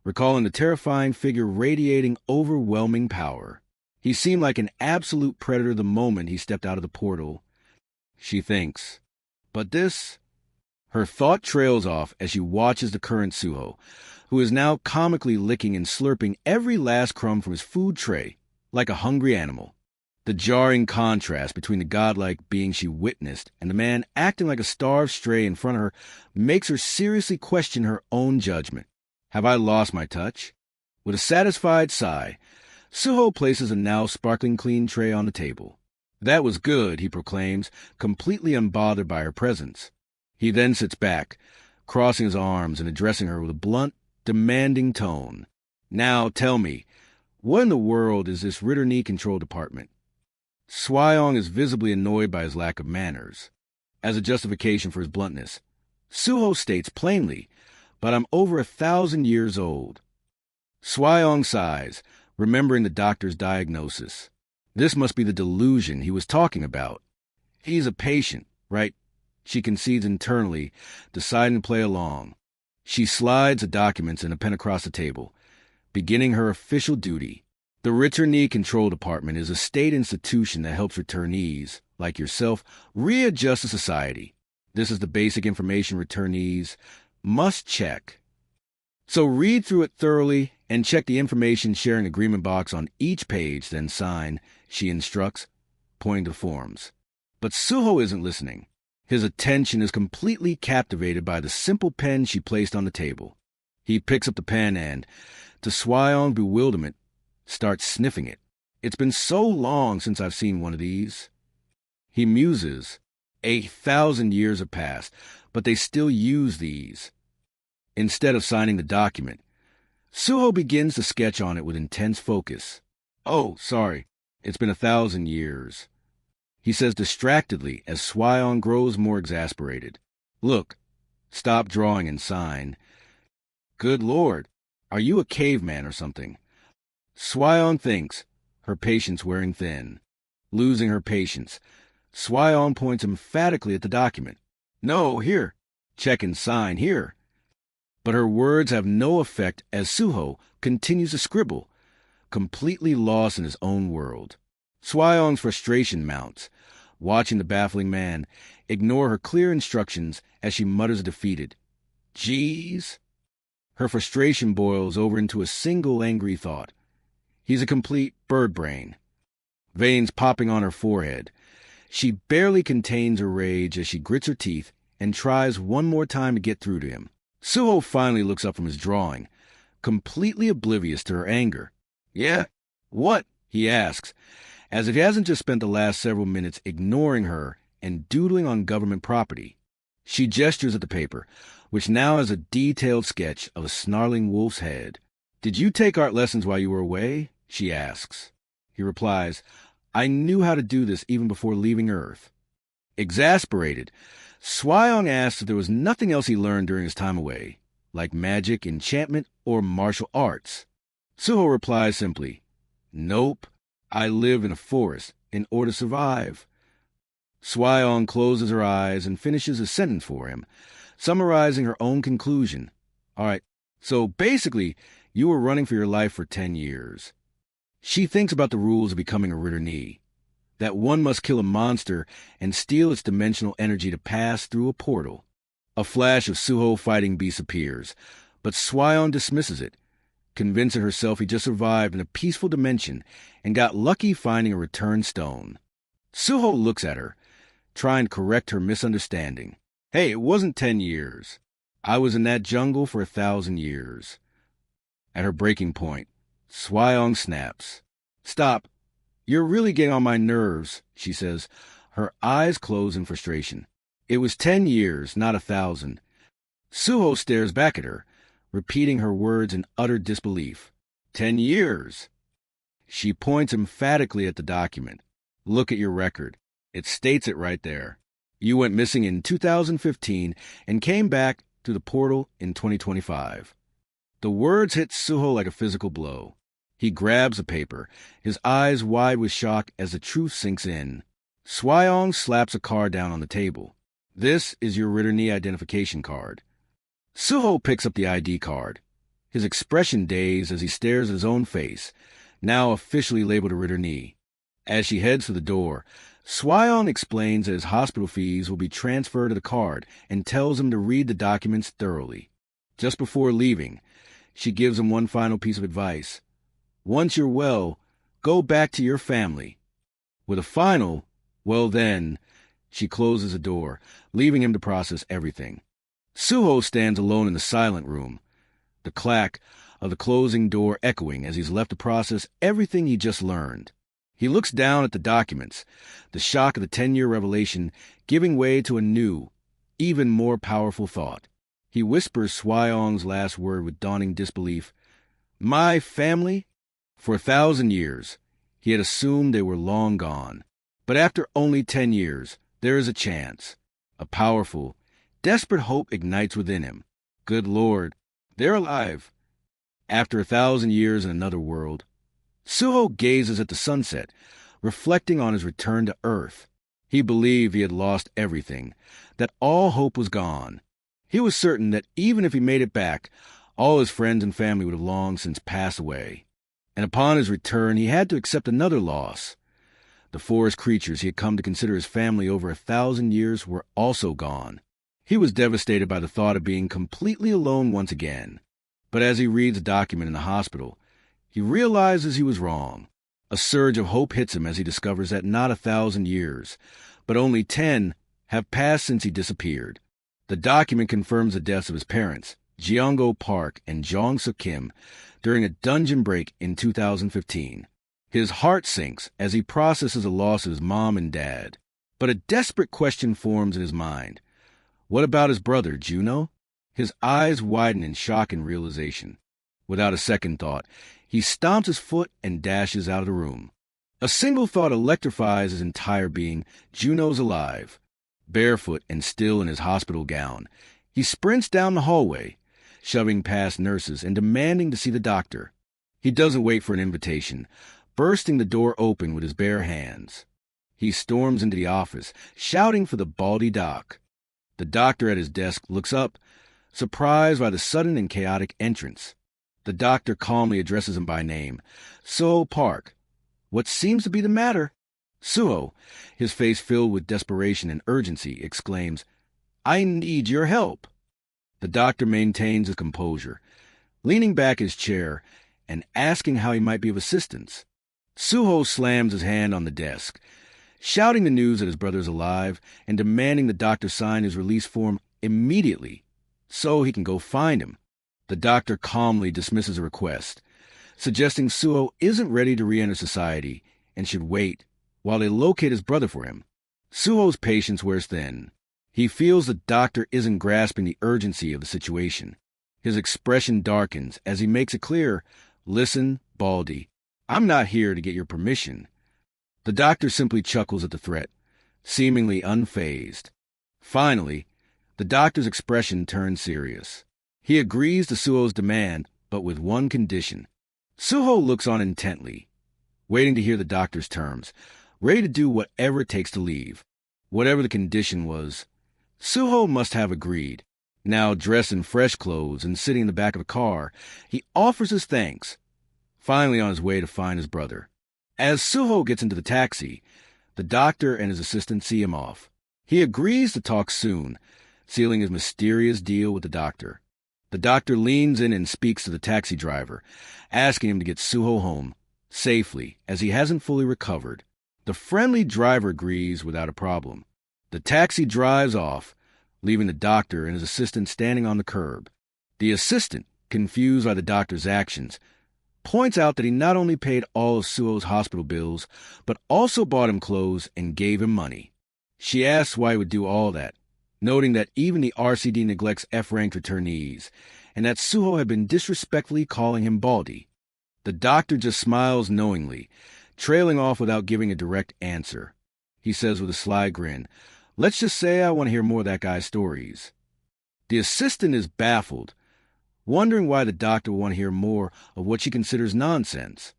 recalling the terrifying figure radiating overwhelming power. He seemed like an absolute predator the moment he stepped out of the portal. She thinks. But this... Her thought trails off as she watches the current Suho, who is now comically licking and slurping every last crumb from his food tray, like a hungry animal. The jarring contrast between the godlike being she witnessed and the man acting like a starved stray in front of her makes her seriously question her own judgment. Have I lost my touch? With a satisfied sigh, Suho places a now sparkling clean tray on the table. That was good, he proclaims, completely unbothered by her presence. He then sits back, crossing his arms and addressing her with a blunt, demanding tone. Now tell me, what in the world is this Ritterny Control Department? Swyong is visibly annoyed by his lack of manners. As a justification for his bluntness, Suho states plainly, but I'm over 1,000 years old. Swyong sighs, remembering the doctor's diagnosis. This must be the delusion he was talking about. He's a patient, right? She concedes internally, deciding to play along. She slides the documents and a pen across the table, beginning her official duty. The Ritterny Control Department is a state institution that helps returnees, like yourself, readjust to society. This is the basic information returnees must check. So read through it thoroughly and check the information sharing agreement box on each page, then sign, she instructs, pointing to forms. But Suho isn't listening. His attention is completely captivated by the simple pen she placed on the table. He picks up the pen and, to Swyong's bewilderment, starts sniffing it. It's been so long since I've seen one of these. He muses. 1,000 years have passed, but they still use these. Instead of signing the document, Suho begins to sketch on it with intense focus. Oh, sorry, it's been 1,000 years. He says distractedly as Swyong grows more exasperated. Look, stop drawing and sign. Good Lord, are you a caveman or something? Swyong thinks, her patience wearing thin. Losing her patience, Swyong points emphatically at the document. No, here. Check and sign here. But her words have no effect as Suho continues to scribble, completely lost in his own world. Swyong's frustration mounts, watching the baffling man ignore her clear instructions as she mutters defeated. Jeez. Her frustration boils over into a single angry thought. He's a complete bird brain. Veins popping on her forehead. She barely contains her rage as she grits her teeth and tries one more time to get through to him. Suho finally looks up from his drawing, completely oblivious to her anger. Yeah? What? He asks, as if he hasn't just spent the last several minutes ignoring her and doodling on government property. She gestures at the paper, which now has a detailed sketch of a snarling wolf's head. Did you take art lessons while you were away? She asks. He replies, I knew how to do this even before leaving Earth. Exasperated, Swyong asks if there was nothing else he learned during his time away, like magic, enchantment, or martial arts. Suho replies simply, Nope, I live in a forest in order to survive. Swayong closes her eyes and finishes a sentence for him, summarizing her own conclusion. All right, so basically, you were running for your life for 10 years. She thinks about the rules of becoming a Ritter-ni, that one must kill a monster and steal its dimensional energy to pass through a portal. A flash of Suho fighting beasts appears, but Swayong dismisses it, convincing herself he just survived in a peaceful dimension and got lucky finding a return stone. Suho looks at her, trying to correct her misunderstanding. Hey, it wasn't 10 years. I was in that jungle for 1,000 years. At her breaking point, Swayong snaps. Stop. You're really getting on my nerves, she says, her eyes close in frustration. It was 10 years, not 1,000. Suho stares back at her, repeating her words in utter disbelief. 10 years. She points emphatically at the document. Look at your record. It states it right there. You went missing in 2015 and came back through the portal in 2025. The words hit Suho like a physical blow. He grabs the paper, his eyes wide with shock as the truth sinks in. Swayong slaps a card down on the table. This is your Ritter-ni identification card. Suho picks up the ID card, his expression dazed as he stares at his own face, now officially labeled a Ritter-ni. As she heads for the door, Swayong explains that his hospital fees will be transferred to the card and tells him to read the documents thoroughly. Just before leaving, she gives him one final piece of advice. Once you're well, go back to your family. With a final, well then, she closes the door, leaving him to process everything. Suho stands alone in the silent room, the clack of the closing door echoing as he's left to process everything he just learned. He looks down at the documents, the shock of the 10-year revelation giving way to a new, even more powerful thought. He whispers Swayong's last word with dawning disbelief. My family? For 1,000 years, he had assumed they were long gone. But after only 10 years, there is a chance. A powerful, desperate hope ignites within him. Good Lord, they're alive. After 1,000 years in another world, Suho gazes at the sunset, reflecting on his return to Earth. He believed he had lost everything, that all hope was gone. He was certain that even if he made it back, all his friends and family would have long since passed away. And upon his return, he had to accept another loss. The forest creatures he had come to consider his family over 1,000 years were also gone. He was devastated by the thought of being completely alone once again. But as he reads the document in the hospital, he realizes he was wrong. A surge of hope hits him as he discovers that not 1,000 years, but only 10 have passed since he disappeared. The document confirms the deaths of his parents, Jeongo Park and Jong Suk Kim, during a dungeon break in 2015. His heart sinks as he processes the loss of his mom and dad. But a desperate question forms in his mind. What about his brother, Juno? His eyes widen in shock and realization. Without a second thought, he stomps his foot and dashes out of the room. A single thought electrifies his entire being. Juno's alive. Barefoot and still in his hospital gown, he sprints down the hallway, shoving past nurses and demanding to see the doctor. He doesn't wait for an invitation, bursting the door open with his bare hands. He storms into the office, shouting for the baldy doc. The doctor at his desk looks up, surprised by the sudden and chaotic entrance. The doctor calmly addresses him by name. Suho Park. What seems to be the matter? Suho, his face filled with desperation and urgency, exclaims, I need your help. The doctor maintains his composure, leaning back his chair and asking how he might be of assistance. Suho slams his hand on the desk, shouting the news that his brother is alive and demanding the doctor sign his release form immediately so he can go find him. The doctor calmly dismisses the request, suggesting Suho isn't ready to re-enter society and should wait while they locate his brother for him. Suho's patience wears thin. He feels the doctor isn't grasping the urgency of the situation. His expression darkens as he makes it clear, Listen, Baldy, I'm not here to get your permission. The doctor simply chuckles at the threat, seemingly unfazed. Finally, the doctor's expression turns serious. He agrees to Suho's demand, but with one condition. Suho looks on intently, waiting to hear the doctor's terms, ready to do whatever it takes to leave. Whatever the condition was, Suho must have agreed. Now dressed in fresh clothes and sitting in the back of a car, he offers his thanks, finally on his way to find his brother. As Suho gets into the taxi, the doctor and his assistant see him off. He agrees to talk soon, sealing his mysterious deal with the doctor. The doctor leans in and speaks to the taxi driver, asking him to get Suho home safely, as he hasn't fully recovered. The friendly driver agrees without a problem. The taxi drives off, leaving the doctor and his assistant standing on the curb. The assistant, confused by the doctor's actions, points out that he not only paid all of Suho's hospital bills, but also bought him clothes and gave him money. She asks why he would do all that, noting that even the RCD neglects F-ranked returnees, and that Suho had been disrespectfully calling him Baldy. The doctor just smiles knowingly, trailing off without giving a direct answer. He says with a sly grin, "Let's just say I want to hear more of that guy's stories." The assistant is baffled, wondering why the doctor would want to hear more of what she considers nonsense.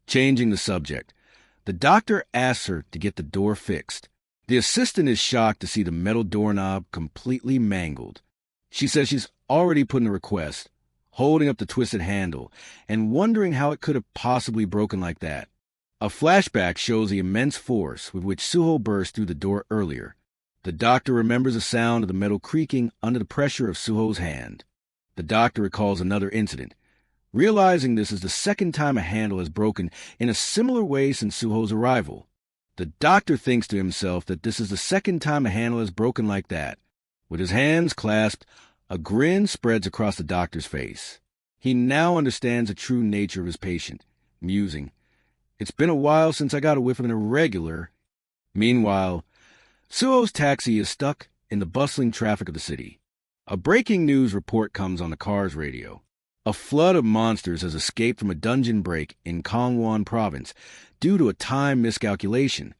Changing the subject, the doctor asks her to get the door fixed. The assistant is shocked to see the metal doorknob completely mangled. She says she's already put in a request, holding up the twisted handle and wondering how it could have possibly broken like that. A flashback shows the immense force with which Suho burst through the door earlier. The doctor remembers the sound of the metal creaking under the pressure of Suho's hand. The doctor recalls another incident, realizing this is the second time a handle has broken in a similar way since Suho's arrival. The doctor thinks to himself that this is the second time a handle has broken like that. With his hands clasped, a grin spreads across the doctor's face. He now understands the true nature of his patient, musing, "It's been a while since I got a whiff of an irregular." Meanwhile, Suho's taxi is stuck in the bustling traffic of the city. A breaking news report comes on the car's radio. A flood of monsters has escaped from a dungeon break in Gangwon province due to a time miscalculation.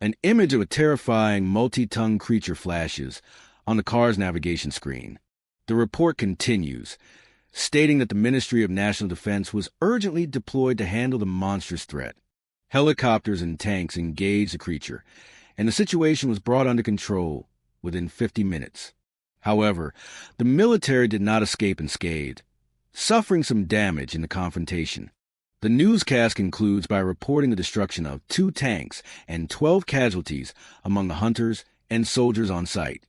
An image of a terrifying multi-tongued creature flashes on the car's navigation screen. The report continues, stating that the Ministry of National Defense was urgently deployed to handle the monstrous threat. Helicopters and tanks engaged the creature, and the situation was brought under control within 50 minutes. However, the military did not escape unscathed, suffering some damage in the confrontation. The newscast concludes by reporting the destruction of 2 tanks and 12 casualties among the hunters and soldiers on site.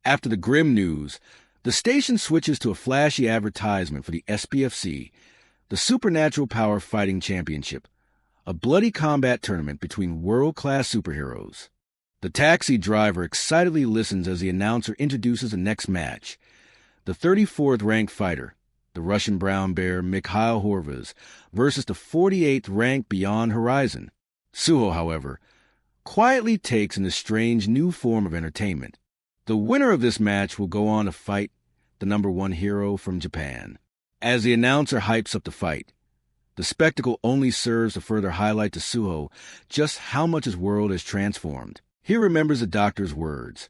After the grim news, the station switches to a flashy advertisement for the SPFC, the Supernatural Power Fighting Championship, a bloody combat tournament between world-class superheroes. The taxi driver excitedly listens as the announcer introduces the next match. The 34th ranked fighter, the Russian brown bear Mikhail Horvaz, versus the 48th ranked Beyond Horizon. Suho, however, quietly takes in this strange new form of entertainment. The winner of this match will go on to fight the #1 hero from Japan. As the announcer hypes up the fight, the spectacle only serves to further highlight to Suho just how much his world has transformed. He remembers the doctor's words.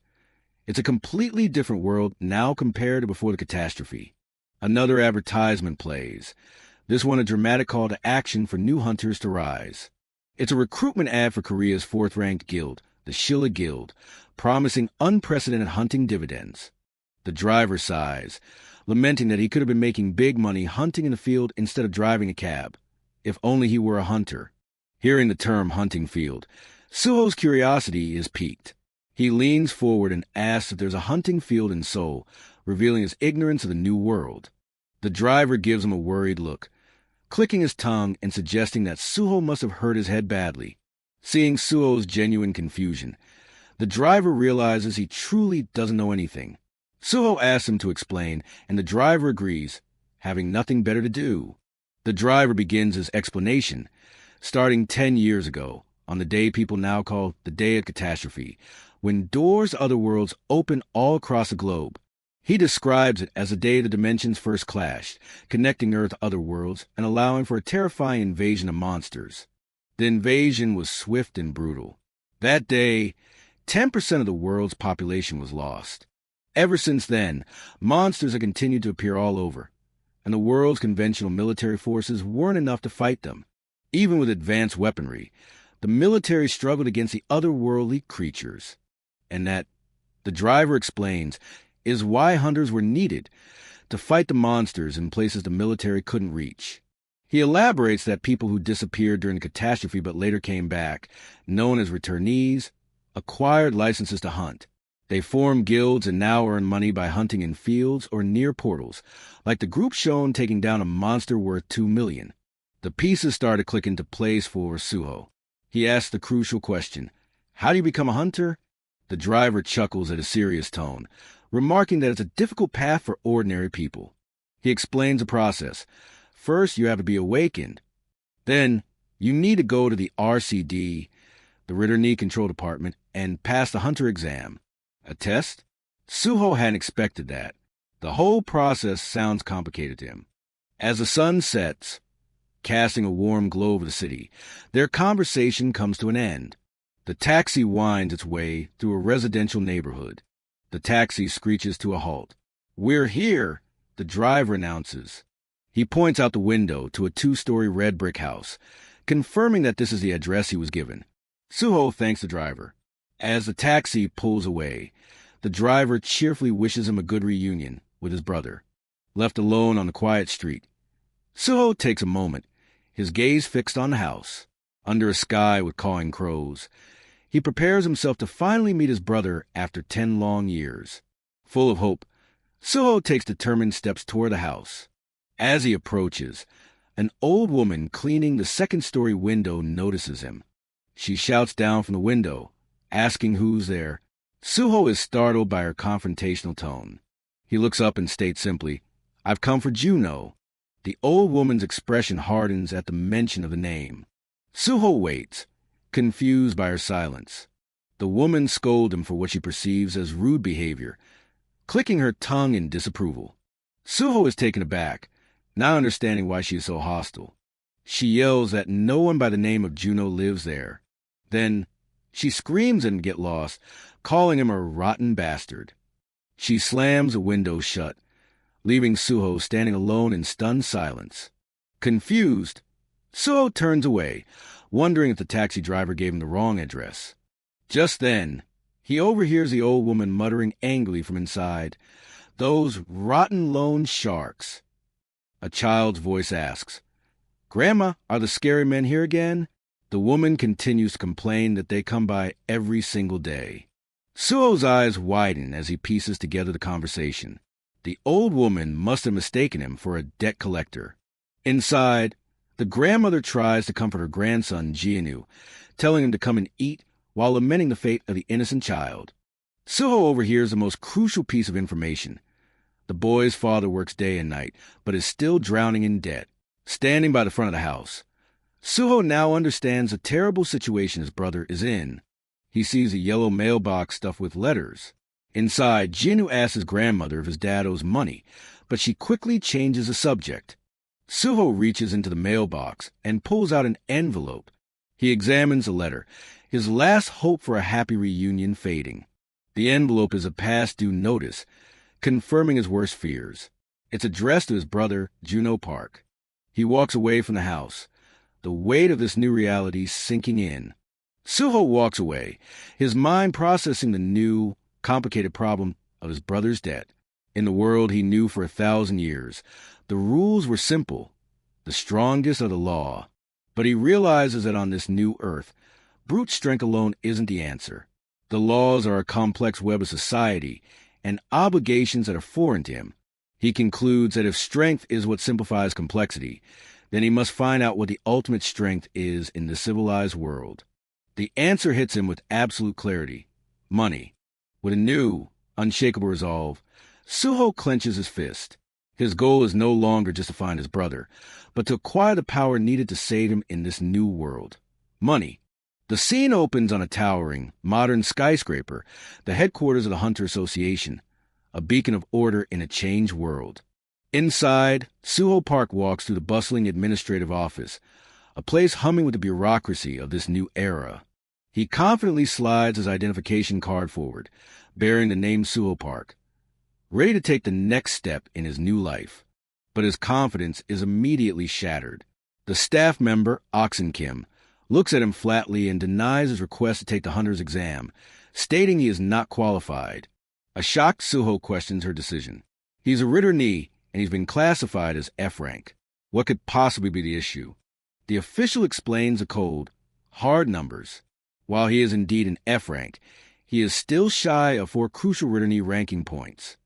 It's a completely different world now compared to before the catastrophe. Another advertisement plays, this one a dramatic call to action for new hunters to rise. It's a recruitment ad for Korea's 4th-ranked guild, the Shilla Guild, promising unprecedented hunting dividends. The driver sighs, lamenting that he could have been making big money hunting in the field instead of driving a cab. If only he were a hunter. Hearing the term hunting field, Suho's curiosity is piqued. He leans forward and asks if there's a hunting field in Seoul, revealing his ignorance of the new world. The driver gives him a worried look, clicking his tongue and suggesting that Suho must have hurt his head badly. Seeing Suho's genuine confusion, the driver realizes he truly doesn't know anything. Suho asks him to explain, and the driver agrees, having nothing better to do. The driver begins his explanation, starting 10 years ago, on the day people now call the Day of Catastrophe, when doors to other worlds open all across the globe. He describes it as the day the dimensions first clashed, connecting Earth to other worlds and allowing for a terrifying invasion of monsters. The invasion was swift and brutal. That day, 10% of the world's population was lost. Ever since then, monsters have continued to appear all over, and the world's conventional military forces weren't enough to fight them. Even with advanced weaponry, the military struggled against the otherworldly creatures. and that, the driver explains, is why hunters were needed to fight the monsters in places the military couldn't reach. He elaborates that people who disappeared during the catastrophe but later came back, known as returnees, acquired licenses to hunt. They formed guilds and now earn money by hunting in fields or near portals, like the group shown taking down a monster worth 2 million. The pieces started clicking into place for Suho. He asks the crucial question, how do you become a hunter? The driver chuckles at a serious tone, remarking that it's a difficult path for ordinary people. He explains the process. First, you have to be awakened. Then, you need to go to the RCD, the Return Control Department, and pass the hunter exam. A test? Suho hadn't expected that. The whole process sounds complicated to him. As the sun sets, casting a warm glow over the city, their conversation comes to an end. The taxi winds its way through a residential neighborhood. The taxi screeches to a halt. We're here, the driver announces. He points out the window to a 2-story red brick house, confirming that this is the address he was given. Suho thanks the driver. As the taxi pulls away, the driver cheerfully wishes him a good reunion with his brother. Left alone on the quiet street, Suho takes a moment, his gaze fixed on the house. Under a sky with cawing crows, he prepares himself to finally meet his brother after 10 long years. Full of hope, Suho takes determined steps toward the house. As he approaches, an old woman cleaning the 2nd-story window notices him. She shouts down from the window, asking who's there. Suho is startled by her confrontational tone. He looks up and states simply, I've come for Juno. The old woman's expression hardens at the mention of the name. Suho waits, confused by her silence. The woman scolds him for what she perceives as rude behavior, clicking her tongue in disapproval. Suho is taken aback, not understanding why she is so hostile. She yells that no one by the name of Juno lives there. Then she screams and get lost, calling him a rotten bastard. She slams the window shut, leaving Suho standing alone in stunned silence. Confused, Suho turns away, wondering if the taxi driver gave him the wrong address. Just then, he overhears the old woman muttering angrily from inside, "Those rotten loan sharks." A child's voice asks, "Grandma, are the scary men here again?" The woman continues to complain that they come by every single day. Suho's eyes widen as he pieces together the conversation. The old woman must have mistaken him for a debt collector. Inside, the grandmother tries to comfort her grandson, Jianu, telling him to come and eat while lamenting the fate of the innocent child. Suho overhears the most crucial piece of information. The boy's father works day and night, but is still drowning in debt. Standing by the front of the house, Suho now understands the terrible situation his brother is in. He sees a yellow mailbox stuffed with letters. Inside, Jianu asks his grandmother if his dad owes money, but she quickly changes the subject. Suho reaches into the mailbox and pulls out an envelope. He examines the letter, his last hope for a happy reunion fading. The envelope is a past due notice, confirming his worst fears. It's addressed to his brother, Juno Park. He walks away from the house, the weight of this new reality sinking in. Suho walks away, his mind processing the new, complicated problem of his brother's debt. In the world he knew for 1,000 years, the rules were simple, the strongest of the law. But he realizes that on this new earth, brute strength alone isn't the answer. The laws are a complex web of society and obligations that are foreign to him. He concludes that if strength is what simplifies complexity, then he must find out what the ultimate strength is in the civilized world. The answer hits him with absolute clarity: money. With a new, unshakable resolve, Suho clenches his fist. His goal is no longer just to find his brother, but to acquire the power needed to save him in this new world. Money. The scene opens on a towering, modern skyscraper, the headquarters of the Hunter Association, a beacon of order in a changed world. Inside, Suho Park walks through the bustling administrative office, a place humming with the bureaucracy of this new era. He confidently slides his identification card forward, bearing the name Suho Park, ready to take the next step in his new life. But his confidence is immediately shattered. The staff member, Oxen Kim, looks at him flatly and denies his request to take the hunter's exam, stating he is not qualified. A shocked Suho questions her decision. He's a Ritter Ni, and he's been classified as F rank. What could possibly be the issue? The official explains the code, hard numbers. While he is indeed an F rank, he is still shy of 4 crucial Ritter Ni ranking points.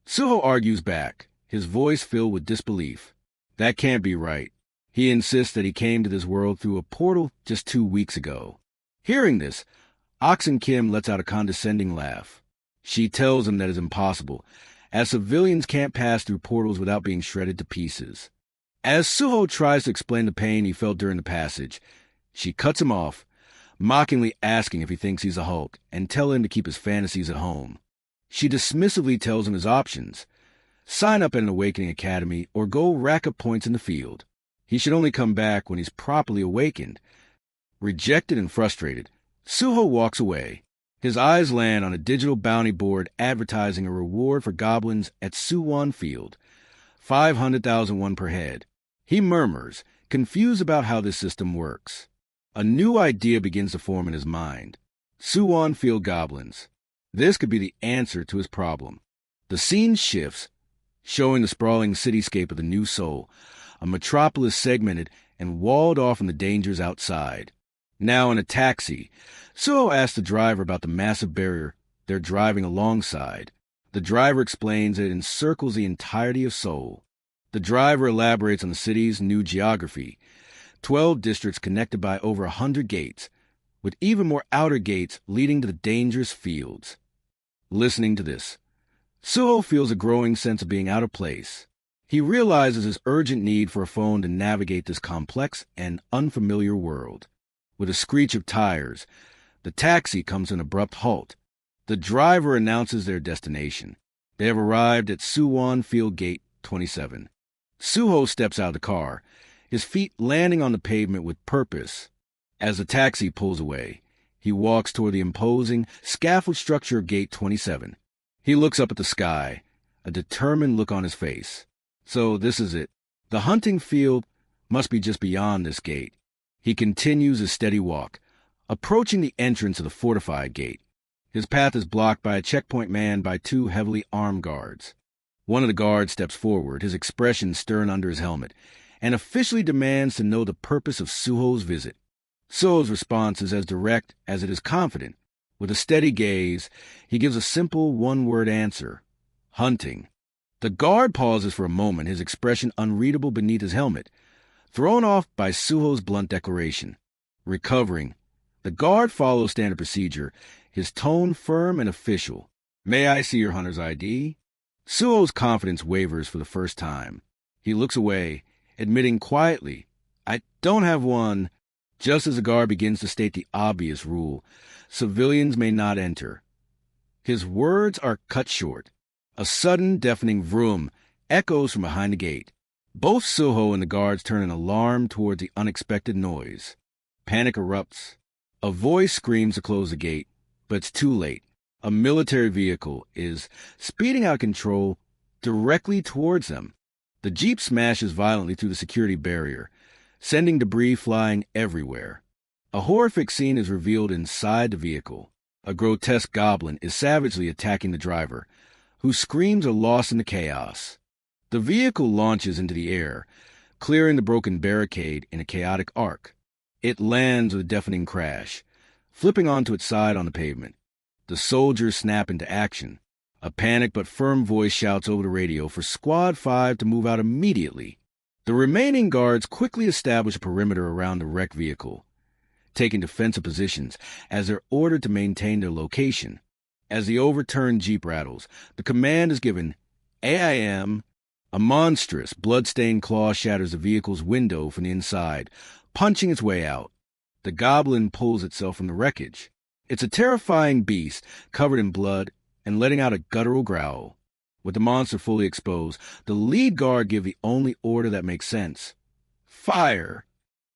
Suho argues back, his voice filled with disbelief. That can't be right. He insists that he came to this world through a portal just 2 weeks ago. Hearing this, Oxen Kim lets out a condescending laugh. She tells him that is impossible, as civilians can't pass through portals without being shredded to pieces. As Suho tries to explain the pain he felt during the passage, she cuts him off, mockingly asking if he thinks he's a Hulk, and telling him to keep his fantasies at home. She dismissively tells him his options. Sign up at an Awakening Academy or go rack up points in the field. He should only come back when he's properly awakened. Rejected and frustrated, Suho walks away. His eyes land on a digital bounty board advertising a reward for goblins at Suwon Field, 500,000 won per head. He murmurs, confused about how this system works. A new idea begins to form in his mind. Suwon Field goblins. This could be the answer to his problem. The scene shifts, showing the sprawling cityscape of the new Seoul, a metropolis segmented and walled off from the dangers outside. Now in a taxi, Suho asks the driver about the massive barrier they're driving alongside. The driver explains that it encircles the entirety of Seoul. The driver elaborates on the city's new geography, 12 districts connected by over 100 gates, with even more outer gates leading to the dangerous fields. Listening to this, Suho feels a growing sense of being out of place. He realizes his urgent need for a phone to navigate this complex and unfamiliar world. With a screech of tires, the taxi comes to an abrupt halt. The driver announces their destination. They have arrived at Suwon Field Gate 27. Suho steps out of the car, his feet landing on the pavement with purpose. As the taxi pulls away, he walks toward the imposing scaffold structure of Gate 27. He looks up at the sky, a determined look on his face. So this is it. The hunting field must be just beyond this gate. He continues his steady walk, approaching the entrance of the fortified gate. His path is blocked by a checkpoint manned by 2 heavily armed guards. One of the guards steps forward, his expression stern under his helmet, and officially demands to know the purpose of Suho's visit. Suho's response is as direct as it is confident. With a steady gaze, he gives a simple one-word answer: hunting. The guard pauses for a moment, his expression unreadable beneath his helmet, thrown off by Suho's blunt declaration. Recovering, the guard follows standard procedure, his tone firm and official. "May I see your hunter's ID?" Suho's confidence wavers for the first time. He looks away, admitting quietly, "I don't have one," just as the guard begins to state the obvious rule: civilians may not enter. His words are cut short. A sudden, deafening vroom echoes from behind the gate. Both Suho and the guards turn in alarm toward the unexpected noise. Panic erupts. A voice screams to close the gate, but it's too late. A military vehicle is speeding out of control directly towards them. The jeep smashes violently through the security barrier, sending debris flying everywhere. A horrific scene is revealed inside the vehicle. A grotesque goblin is savagely attacking the driver, whose screams are lost in the chaos. The vehicle launches into the air, clearing the broken barricade in a chaotic arc. It lands with a deafening crash, flipping onto its side on the pavement. The soldiers snap into action. A panicked but firm voice shouts over the radio for Squad 5 to move out immediately. The remaining guards quickly establish a perimeter around the wrecked vehicle, taking defensive positions as they're ordered to maintain their location. As the overturned jeep rattles, the command is given, AIM. A monstrous, blood-stained claw shatters the vehicle's window from the inside, punching its way out. The goblin pulls itself from the wreckage. It's a terrifying beast, covered in blood and letting out a guttural growl. With the monster fully exposed, the lead guard gives the only order that makes sense: fire!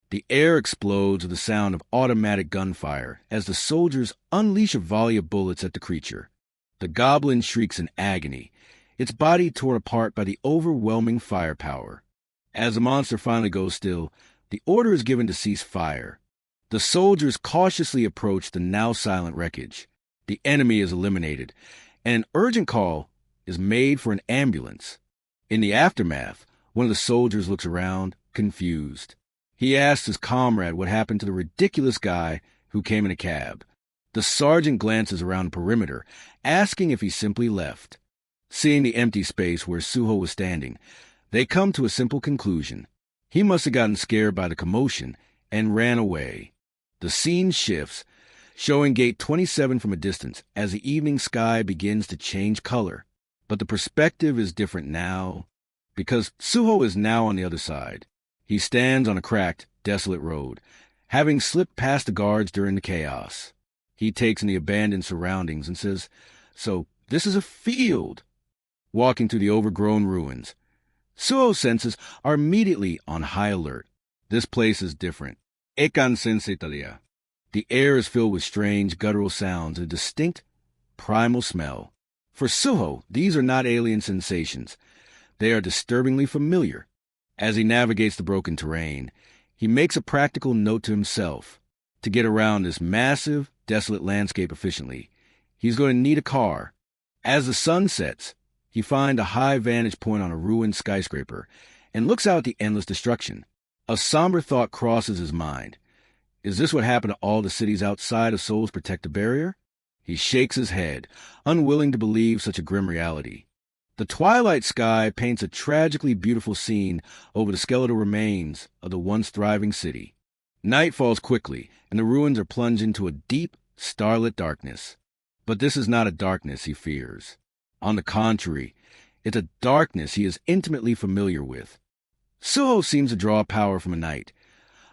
The air explodes with the sound of automatic gunfire as the soldiers unleash a volley of bullets at the creature. The goblin shrieks in agony, its body torn apart by the overwhelming firepower. As the monster finally goes still, the order is given to cease fire. The soldiers cautiously approach the now silent wreckage. The enemy is eliminated, and an urgent call is made for an ambulance. In the aftermath, one of the soldiers looks around, confused. He asks his comrade what happened to the ridiculous guy who came in a cab. The sergeant glances around the perimeter, asking if he simply left. Seeing the empty space where Suho was standing, they come to a simple conclusion. He must have gotten scared by the commotion and ran away. The scene shifts, showing Gate 27 from a distance as the evening sky begins to change color. But the perspective is different now, because Suho is now on the other side. He stands on a cracked, desolate road, having slipped past the guards during the chaos. He takes in the abandoned surroundings and says, "So, this is a field." Walking through the overgrown ruins, Suho's senses are immediately on high alert. This place is different. Ekan sensei taria. The air is filled with strange, guttural sounds and a distinct, primal smell. For Suho, these are not alien sensations. They are disturbingly familiar. As he navigates the broken terrain, he makes a practical note to himself. To get around this massive, desolate landscape efficiently, he's going to need a car. As the sun sets, he finds a high vantage point on a ruined skyscraper and looks out at the endless destruction. A somber thought crosses his mind. Is this what happened to all the cities outside of Seoul's protective barrier? He shakes his head, unwilling to believe such a grim reality. The twilight sky paints a tragically beautiful scene over the skeletal remains of the once thriving city. Night falls quickly, and the ruins are plunged into a deep, starlit darkness. But this is not a darkness he fears. On the contrary, it's a darkness he is intimately familiar with. Suho seems to draw power from a night,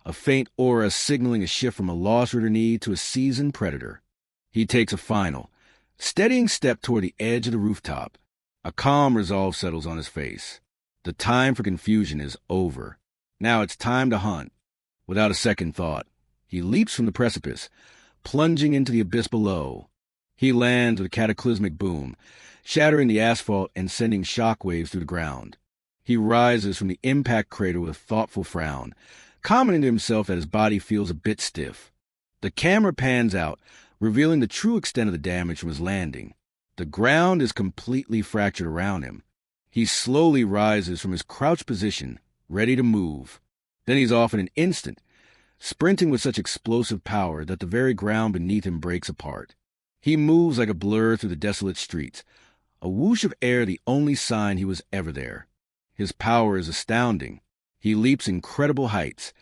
a faint aura signaling a shift from a lost-ridden need to a seasoned predator. He takes a final, steadying step toward the edge of the rooftop. A calm resolve settles on his face. The time for confusion is over. Now it's time to hunt. Without a second thought, he leaps from the precipice, plunging into the abyss below. He lands with a cataclysmic boom, shattering the asphalt and sending shockwaves through the ground. He rises from the impact crater with a thoughtful frown, commenting to himself that his body feels a bit stiff. The camera pans out, revealing the true extent of the damage from his landing. The ground is completely fractured around him. He slowly rises from his crouched position, ready to move. Then he's off in an instant, sprinting with such explosive power that the very ground beneath him breaks apart. He moves like a blur through the desolate streets, a whoosh of air the only sign he was ever there. His power is astounding. He leaps incredible heights,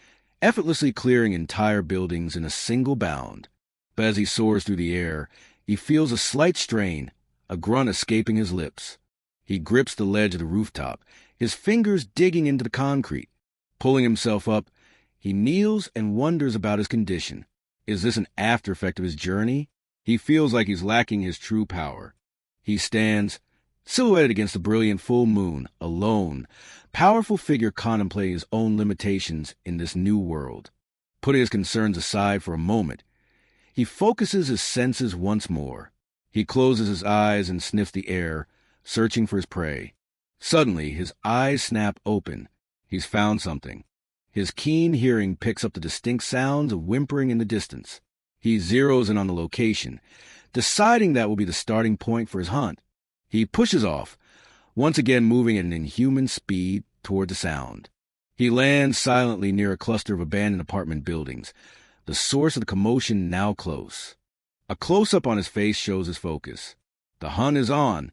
effortlessly clearing entire buildings in a single bound. But as he soars through the air, he feels a slight strain, a grunt escaping his lips. He grips the ledge of the rooftop, his fingers digging into the concrete. Pulling himself up, he kneels and wonders about his condition. Is this an after effect of his journey? He feels like he's lacking his true power. He stands, silhouetted against the brilliant full moon, alone, powerful figure contemplating his own limitations in this new world. Putting his concerns aside for a moment, he focuses his senses once more. He closes his eyes and sniffs the air, searching for his prey. Suddenly, his eyes snap open. He's found something. His keen hearing picks up the distinct sounds of whimpering in the distance. He zeroes in on the location, deciding that will be the starting point for his hunt. He pushes off, once again moving at an inhuman speed toward the sound. He lands silently near a cluster of abandoned apartment buildings, the source of the commotion now close. A close-up on his face shows his focus. The hunt is on.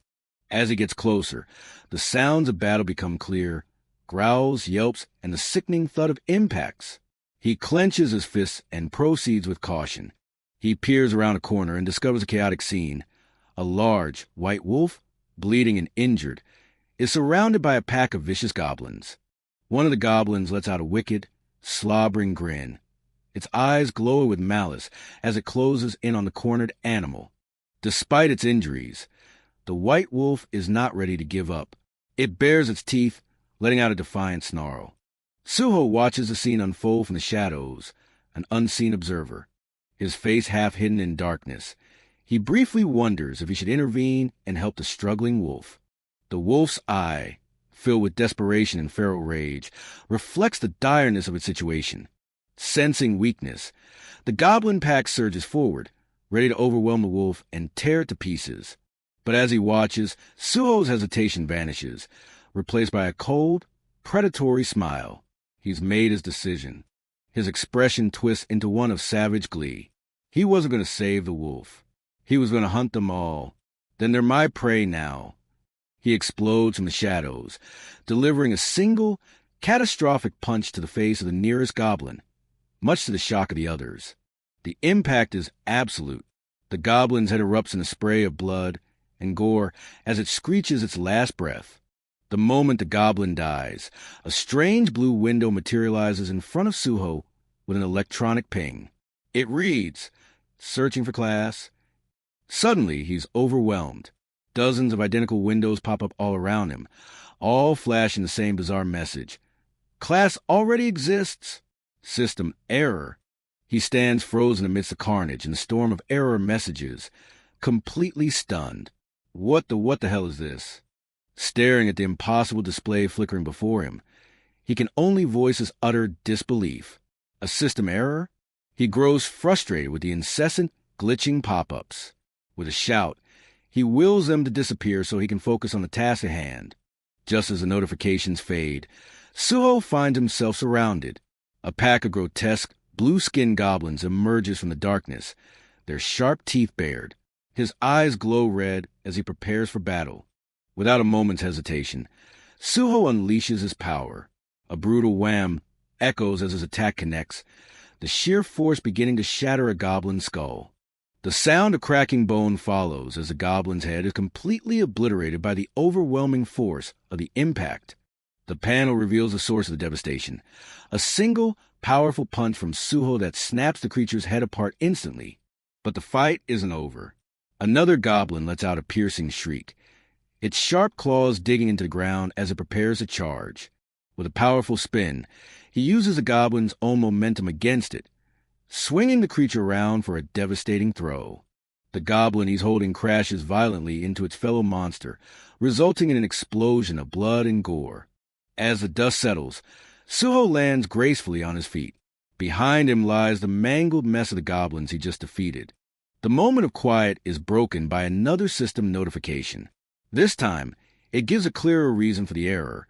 As he gets closer, the sounds of battle become clear, growls, yelps, and the sickening thud of impacts. He clenches his fists and proceeds with caution. He peers around a corner and discovers a chaotic scene. A large, white wolf, bleeding and injured, is surrounded by a pack of vicious goblins. One of the goblins lets out a wicked, slobbering grin. Its eyes glow with malice as it closes in on the cornered animal. Despite its injuries, the white wolf is not ready to give up. It bares its teeth, letting out a defiant snarl. Suho watches the scene unfold from the shadows, an unseen observer, his face half hidden in darkness. He briefly wonders if he should intervene and help the struggling wolf. The wolf's eye, filled with desperation and feral rage, reflects the direness of its situation. Sensing weakness, the goblin pack surges forward, ready to overwhelm the wolf and tear it to pieces. But as he watches, Suho's hesitation vanishes, replaced by a cold, predatory smile. He's made his decision. His expression twists into one of savage glee. He wasn't going to save the wolf. He was going to hunt them all. Then they're my prey now. He explodes from the shadows, delivering a single, catastrophic punch to the face of the nearest goblin, much to the shock of the others. The impact is absolute. The goblin's head erupts in a spray of blood and gore as it screeches its last breath. The moment the goblin dies, a strange blue window materializes in front of Suho with an electronic ping. It reads, "Searching for class." Suddenly, he's overwhelmed. Dozens of identical windows pop up all around him, all flashing the same bizarre message. Class already exists. System error. He stands frozen amidst the carnage and the storm of error messages, completely stunned. What the hell is this? Staring at the impossible display flickering before him, he can only voice his utter disbelief. A system error? He grows frustrated with the incessant, glitching pop-ups. With a shout, he wills them to disappear so he can focus on the task at hand. Just as the notifications fade, Suho finds himself surrounded. A pack of grotesque, blue-skinned goblins emerges from the darkness, their sharp teeth bared. His eyes glow red as he prepares for battle. Without a moment's hesitation, Suho unleashes his power. A brutal wham echoes as his attack connects, the sheer force beginning to shatter a goblin's skull. The sound of cracking bone follows as the goblin's head is completely obliterated by the overwhelming force of the impact. The panel reveals the source of the devastation, a single, powerful punch from Suho that snaps the creature's head apart instantly. But the fight isn't over. Another goblin lets out a piercing shriek, its sharp claws digging into the ground as it prepares to charge. With a powerful spin, he uses the goblin's own momentum against it, swinging the creature around for a devastating throw. The goblin he's holding crashes violently into its fellow monster, resulting in an explosion of blood and gore. As the dust settles, Suho lands gracefully on his feet. Behind him lies the mangled mess of the goblins he just defeated. The moment of quiet is broken by another system notification. This time, it gives a clearer reason for the error.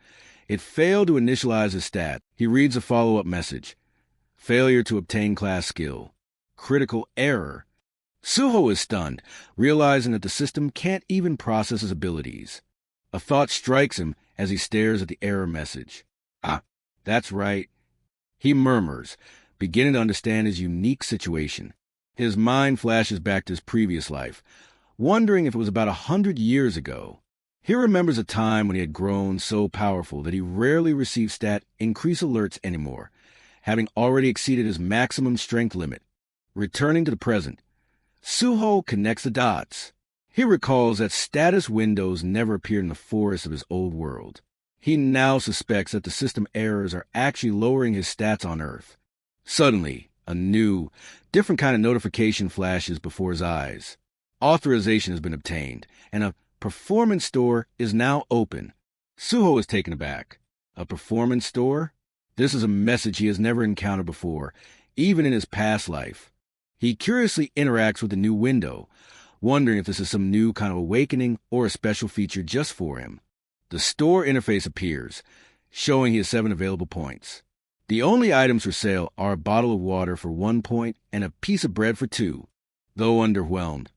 It failed to initialize his stat. He reads a follow-up message. Failure to obtain class skill. Critical error. Suho is stunned, realizing that the system can't even process his abilities. A thought strikes him as he stares at the error message. Ah, that's right. He murmurs, beginning to understand his unique situation. His mind flashes back to his previous life, wondering if it was about 100 years ago. He remembers a time when he had grown so powerful that he rarely received stat increase alerts anymore, having already exceeded his maximum strength limit. Returning to the present, Suho connects the dots. He recalls that status windows never appeared in the forest of his old world. He now suspects that the system errors are actually lowering his stats on Earth. Suddenly, a new, different kind of notification flashes before his eyes. Authorization has been obtained, and a performance store is now open. Suho is taken aback. A performance store? This is a message he has never encountered before, even in his past life. He curiously interacts with the new window, wondering if this is some new kind of awakening or a special feature just for him. The store interface appears, showing he has 7 available points. The only items for sale are a bottle of water for 1 point and a piece of bread for 2. Though underwhelmed,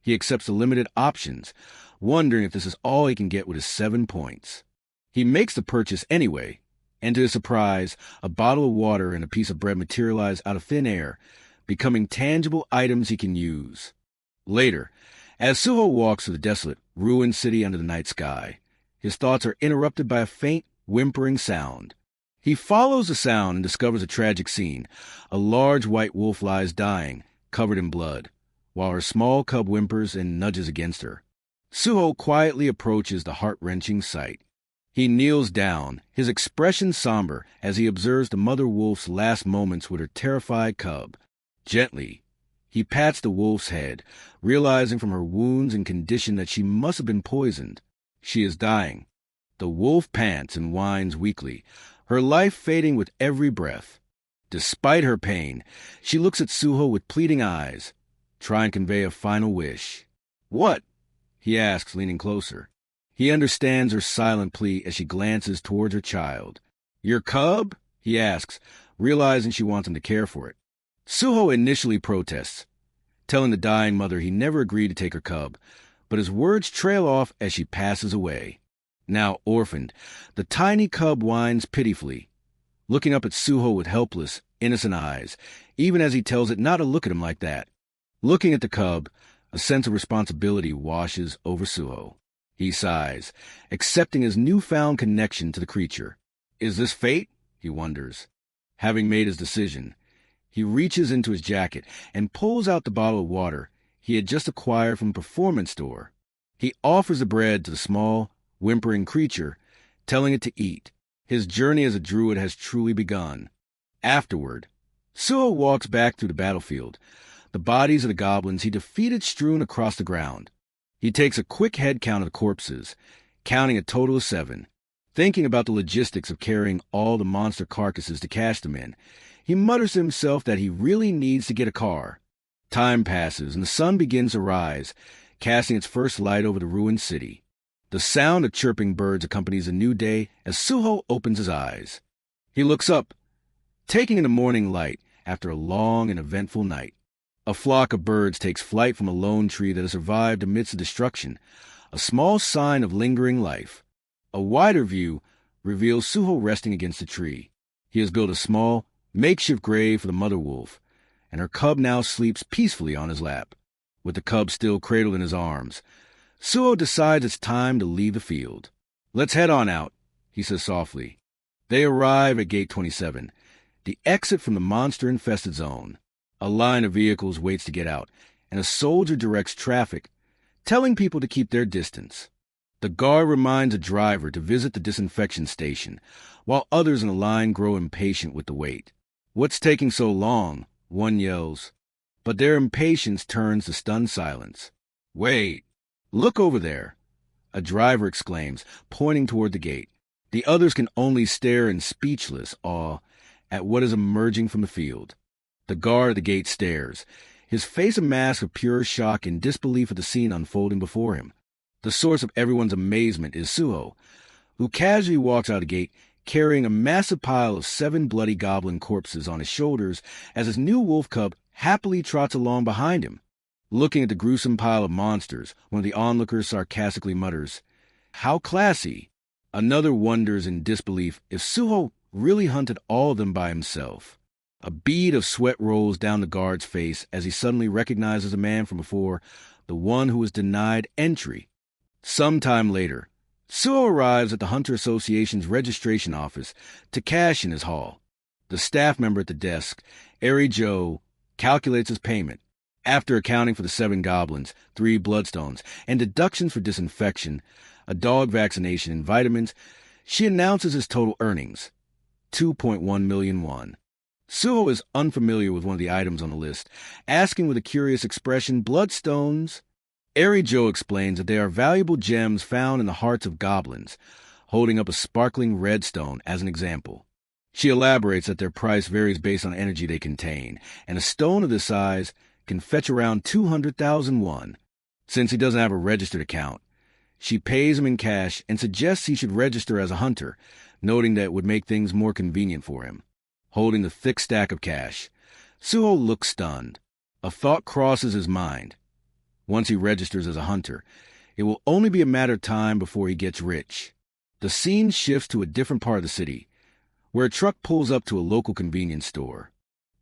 he accepts the limited options, wondering if this is all he can get with his 7 points. He makes the purchase anyway, and to his surprise, a bottle of water and a piece of bread materialize out of thin air, becoming tangible items he can use. Later, as Suho walks through the desolate, ruined city under the night sky, his thoughts are interrupted by a faint, whimpering sound. He follows the sound and discovers a tragic scene. A large white wolf lies dying, covered in blood, while her small cub whimpers and nudges against her. Suho quietly approaches the heart-wrenching sight. He kneels down, his expression somber as he observes the mother wolf's last moments with her terrified cub. Gently, he pats the wolf's head, realizing from her wounds and condition that she must have been poisoned. She is dying. The wolf pants and whines weakly, her life fading with every breath. Despite her pain, she looks at Suho with pleading eyes. try and convey a final wish. "What?" he asks, leaning closer. He understands her silent plea as she glances towards her child. "Your cub?" he asks, realizing she wants him to care for it. Suho initially protests, telling the dying mother he never agreed to take her cub, but his words trail off as she passes away. Now orphaned, the tiny cub whines pitifully, looking up at Suho with helpless, innocent eyes, even as he tells it not to look at him like that. Looking at the cub, a sense of responsibility washes over Suho. He sighs, accepting his newfound connection to the creature. Is this fate? He wonders. Having made his decision, he reaches into his jacket and pulls out the bottle of water he had just acquired from a performance store. He offers the bread to the small, whimpering creature, telling it to eat. His journey as a druid has truly begun. Afterward, Suho walks back through the battlefield, the bodies of the goblins he defeated strewn across the ground. He takes a quick head count of the corpses, counting a total of 7. Thinking about the logistics of carrying all the monster carcasses to cache them in, he mutters to himself that he really needs to get a car. Time passes, and the sun begins to rise, casting its first light over the ruined city. The sound of chirping birds accompanies a new day as Suho opens his eyes. He looks up, taking in the morning light after a long and eventful night. A flock of birds takes flight from a lone tree that has survived amidst the destruction, a small sign of lingering life. A wider view reveals Suho resting against a tree. He has built a small, makeshift grave for the mother wolf, and her cub now sleeps peacefully on his lap. With the cub still cradled in his arms, Suho decides it's time to leave the field. "Let's head on out," he says softly. They arrive at Gate 27, the exit from the monster-infested zone. A line of vehicles waits to get out, and a soldier directs traffic, telling people to keep their distance. The guard reminds the driver to visit the disinfection station, while others in the line grow impatient with the wait. "What's taking so long?" one yells. But their impatience turns to stunned silence. "Wait! Look over there!" a driver exclaims, pointing toward the gate. The others can only stare in speechless awe at what is emerging from the field. The guard at the gate stares, his face a mask of pure shock and disbelief at the scene unfolding before him. The source of everyone's amazement is Suho, who casually walks out of the gate carrying a massive pile of 7 bloody goblin corpses on his shoulders as his new wolf cub happily trots along behind him. Looking at the gruesome pile of monsters, one of the onlookers sarcastically mutters, "How classy." Another wonders in disbelief if Suho really hunted all of them by himself. A bead of sweat rolls down the guard's face as he suddenly recognizes a man from before, the one who was denied entry. Sometime later, Suho arrives at the Hunter Association's registration office to cash in his haul. The staff member at the desk, Airy Joe, calculates his payment. After accounting for the 7 goblins, 3 bloodstones, and deductions for disinfection, a dog vaccination, and vitamins, she announces his total earnings, 2.1 million won. Suho is unfamiliar with one of the items on the list, asking with a curious expression, "Bloodstones?" Airy Joe explains that they are valuable gems found in the hearts of goblins, holding up a sparkling red stone as an example. She elaborates that their price varies based on energy they contain, and a stone of this size can fetch around 200,000 won. Since he doesn't have a registered account, she pays him in cash and suggests he should register as a hunter, noting that it would make things more convenient for him. Holding the thick stack of cash, Suho looks stunned. A thought crosses his mind. Once he registers as a hunter, it will only be a matter of time before he gets rich. The scene shifts to a different part of the city, where a truck pulls up to a local convenience store.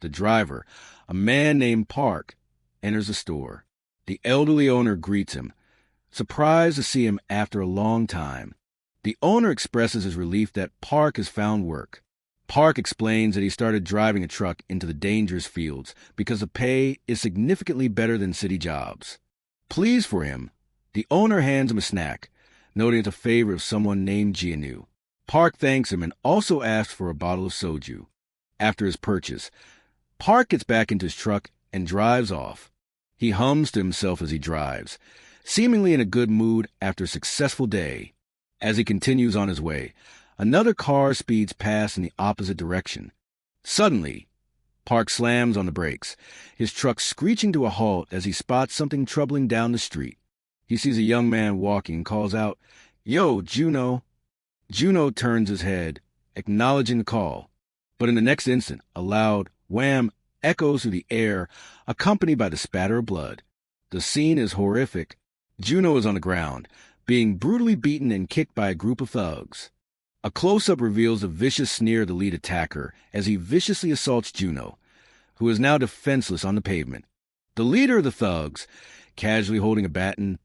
The driver, a man named Park, enters the store. The elderly owner greets him, surprised to see him after a long time. The owner expresses his relief that Park has found work. Park explains that he started driving a truck into the dangerous fields because the pay is significantly better than city jobs. Pleased for him, the owner hands him a snack, noting it's a favor of someone named Jianu. Park thanks him and also asks for a bottle of soju. After his purchase, Park gets back into his truck and drives off. He hums to himself as he drives, seemingly in a good mood after a successful day. As he continues on his way, another car speeds past in the opposite direction. Suddenly, Park slams on the brakes, his truck screeching to a halt as he spots something troubling down the street. He sees a young man walking and calls out, "Yo, Juno!" Juno turns his head, acknowledging the call. But in the next instant, a loud wham echoes through the air, accompanied by the spatter of blood. The scene is horrific. Juno is on the ground, being brutally beaten and kicked by a group of thugs. A close-up reveals the vicious sneer of the lead attacker as he viciously assaults Juno, who is now defenseless on the pavement. The leader of the thugs, casually holding a baton,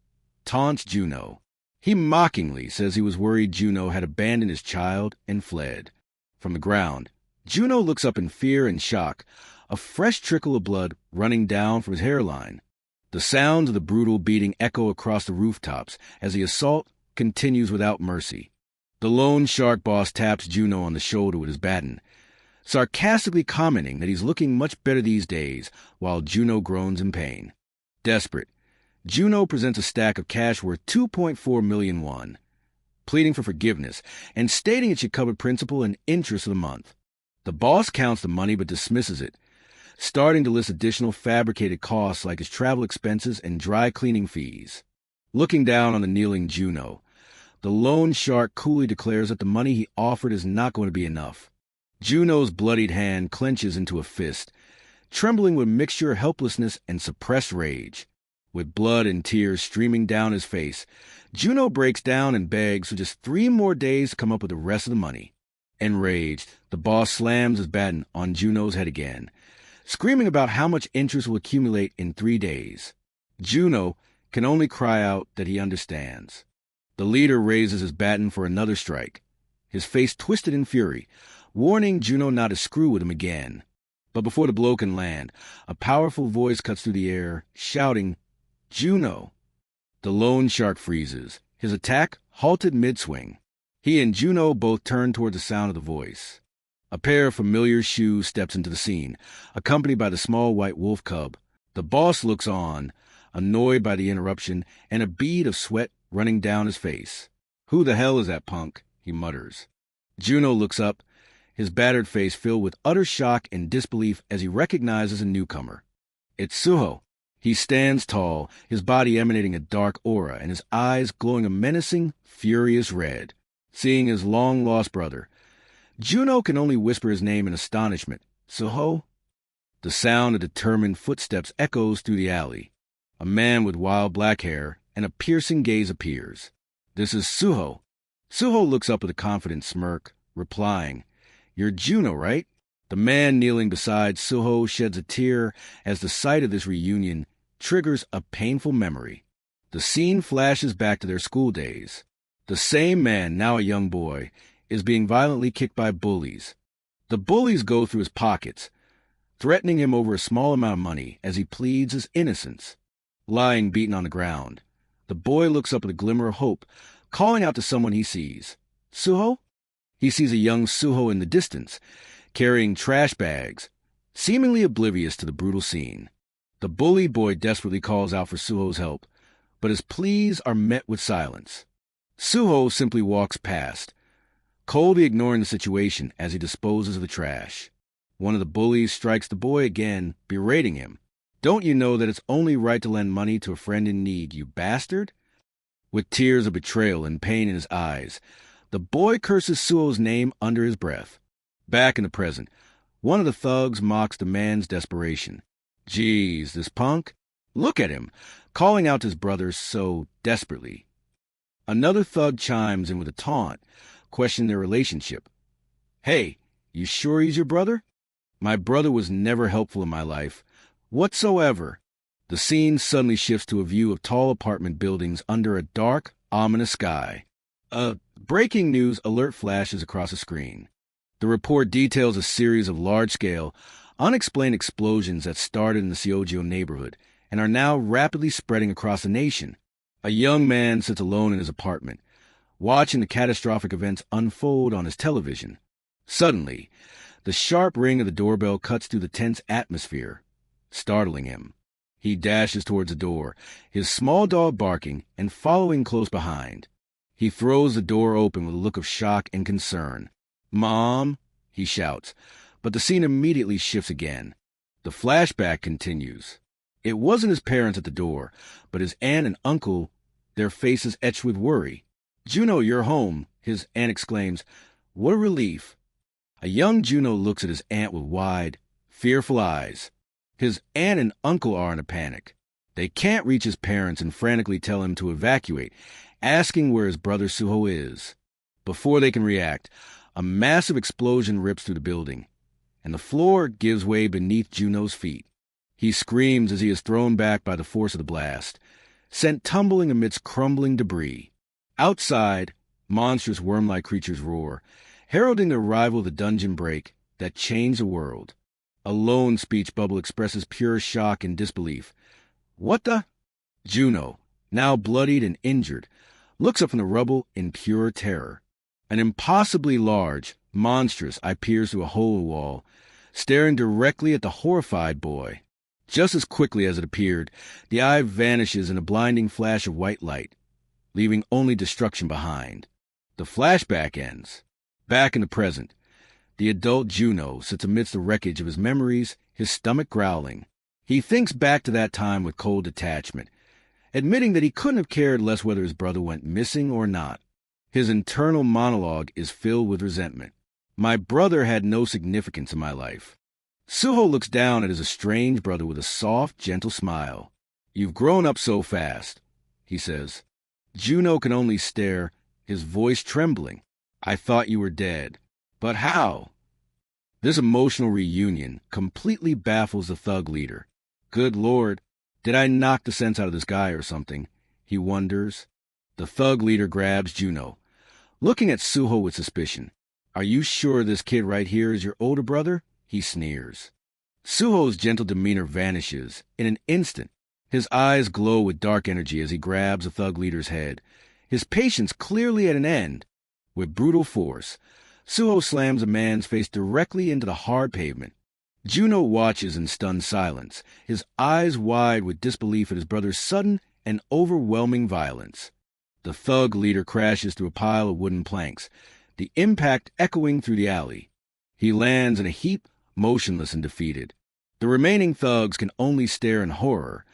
taunts Juno. He mockingly says he was worried Juno had abandoned his child and fled. From the ground, Juno looks up in fear and shock, a fresh trickle of blood running down from his hairline. The sounds of the brutal beating echo across the rooftops as the assault continues without mercy. The lone shark boss taps Juno on the shoulder with his baton, sarcastically commenting that he's looking much better these days, while Juno groans in pain. Desperate, Juno presents a stack of cash worth 2.4 million won, pleading for forgiveness and stating it should cover principal and interest of the month. The boss counts the money but dismisses it, starting to list additional fabricated costs like his travel expenses and dry cleaning fees. Looking down on the kneeling Juno, the lone shark coolly declares that the money he offered is not going to be enough. Juno's bloodied hand clenches into a fist, trembling with a mixture of helplessness and suppressed rage. With blood and tears streaming down his face, Juno breaks down and begs for just 3 more days to come up with the rest of the money. Enraged, the boss slams his baton on Juno's head again, screaming about how much interest will accumulate in 3 days. Juno can only cry out that he understands. The leader raises his baton for another strike, his face twisted in fury, warning Juno not to screw with him again. But before the blow can land, a powerful voice cuts through the air, shouting, "Juno!" The lone shark freezes, his attack halted mid-swing. He and Juno both turn toward the sound of the voice. A pair of familiar shoes steps into the scene, accompanied by the small white wolf cub. The boss looks on, annoyed by the interruption and a bead of sweat running down his face. "Who the hell is that punk?" he mutters. Juno looks up, his battered face filled with utter shock and disbelief as he recognizes a newcomer. It's Suho. He stands tall, his body emanating a dark aura and his eyes glowing a menacing, furious red. Seeing his long-lost brother, Juno can only whisper his name in astonishment. "Suho?" The sound of determined footsteps echoes through the alley. A man with wild black hair and a piercing gaze appears. This is Suho. Suho looks up with a confident smirk, replying, "You're Juno, right?" The man kneeling beside Suho sheds a tear as the sight of this reunion triggers a painful memory. The scene flashes back to their school days. The same man, now a young boy, is being violently kicked by bullies. The bullies go through his pockets, threatening him over a small amount of money as he pleads his innocence. Lying beaten on the ground, the boy looks up with a glimmer of hope, calling out to someone he sees. "Suho?" He sees a young Suho in the distance, carrying trash bags, seemingly oblivious to the brutal scene. The bully boy desperately calls out for Suho's help, but his pleas are met with silence. Suho simply walks past, coldly ignoring the situation as he disposes of the trash. One of the bullies strikes the boy again, berating him. "Don't you know that it's only right to lend money to a friend in need, you bastard?" With tears of betrayal and pain in his eyes, the boy curses Suho's name under his breath. Back in the present, one of the thugs mocks the man's desperation. "Geez, this punk? Look at him, calling out to his brother so desperately." Another thug chimes in with a taunt, questioning their relationship. "Hey, you sure he's your brother?" "My brother was never helpful in my life, whatsoever." The scene suddenly shifts to a view of tall apartment buildings under a dark, ominous sky. A breaking news alert flashes across the screen. The report details a series of large-scale, unexplained explosions that started in the Seoul neighborhood and are now rapidly spreading across the nation. A young man sits alone in his apartment, watching the catastrophic events unfold on his television. Suddenly, the sharp ring of the doorbell cuts through the tense atmosphere, startling him. He dashes towards the door, his small dog barking and following close behind. He throws the door open with a look of shock and concern. "Mom," he shouts, But the scene immediately shifts again. The flashback continues. It wasn't his parents at the door, but his aunt and uncle, their faces etched with worry. "Juno, you're home," his aunt exclaims. "What a relief." A young Juno looks at his aunt with wide, fearful eyes. His aunt and uncle are in a panic. They can't reach his parents and frantically tell him to evacuate, asking where his brother Suho is. Before they can react, a massive explosion rips through the building, and the floor gives way beneath Juno's feet. He screams as he is thrown back by the force of the blast, sent tumbling amidst crumbling debris. Outside, monstrous worm-like creatures roar, heralding the arrival of the dungeon break that changed the world. A lone speech bubble expresses pure shock and disbelief. "What the?" Juno, now bloodied and injured, looks up from the rubble in pure terror. An impossibly large, monstrous eye peers through a hole in the wall, staring directly at the horrified boy. Just as quickly as it appeared, the eye vanishes in a blinding flash of white light, leaving only destruction behind. The flashback ends. Back in the present, the adult Juno sits amidst the wreckage of his memories, his stomach growling. He thinks back to that time with cold detachment, admitting that he couldn't have cared less whether his brother went missing or not. His internal monologue is filled with resentment. "My brother had no significance in my life." Suho looks down at his estranged brother with a soft, gentle smile. "You've grown up so fast," he says. Juno can only stare, his voice trembling. "I thought you were dead. But how?" This emotional reunion completely baffles the thug leader. "Good Lord, did I knock the sense out of this guy or something?" he wonders. The thug leader grabs Juno, looking at Suho with suspicion. "Are you sure this kid right here is your older brother?" he sneers. Suho's gentle demeanor vanishes in an instant. His eyes glow with dark energy as he grabs the thug leader's head, his patience clearly at an end. With brutal force, Suho slams a man's face directly into the hard pavement. Juno watches in stunned silence, his eyes wide with disbelief at his brother's sudden and overwhelming violence. The thug leader crashes through a pile of wooden planks, the impact echoing through the alley. He lands in a heap, motionless and defeated. The remaining thugs can only stare in horror,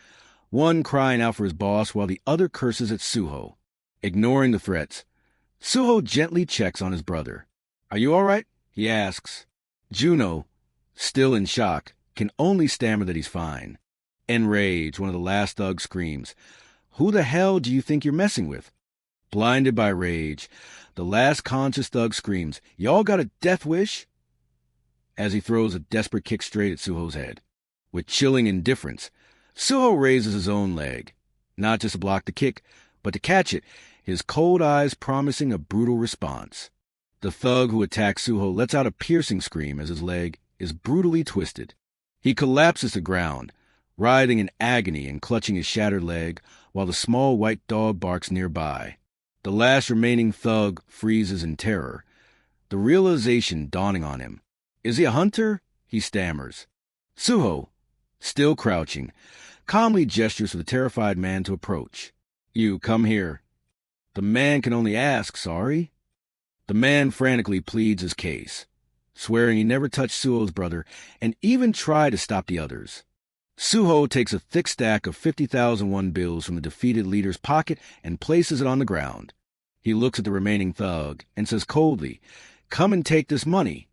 one crying out for his boss while the other curses at Suho. Ignoring the threats, Suho gently checks on his brother. "Are you all right?" he asks. Juno, still in shock, can only stammer that he's fine. Enraged, one of the last thugs screams, "Who the hell do you think you're messing with?" Blinded by rage, the last conscious thug screams, "Y'all got a death wish?" as he throws a desperate kick straight at Suho's head. With chilling indifference, Suho raises his own leg, not just to block the kick, but to catch it, his cold eyes promising a brutal response. The thug who attacks Suho lets out a piercing scream as his leg is brutally twisted. He collapses to the ground, writhing in agony and clutching his shattered leg, while the small white dog barks nearby. The last remaining thug freezes in terror, the realization dawning on him. "Is he a hunter?" he stammers. Suho, still crouching, calmly gestures for the terrified man to approach. "You, come here." The man can only ask, "Sorry?" The man frantically pleads his case, swearing he never touched Suho's brother and even tried to stop the others. Suho takes a thick stack of 50,000 won bills from the defeated leader's pocket and places it on the ground. He looks at the remaining thug and says coldly, "Come and take this money."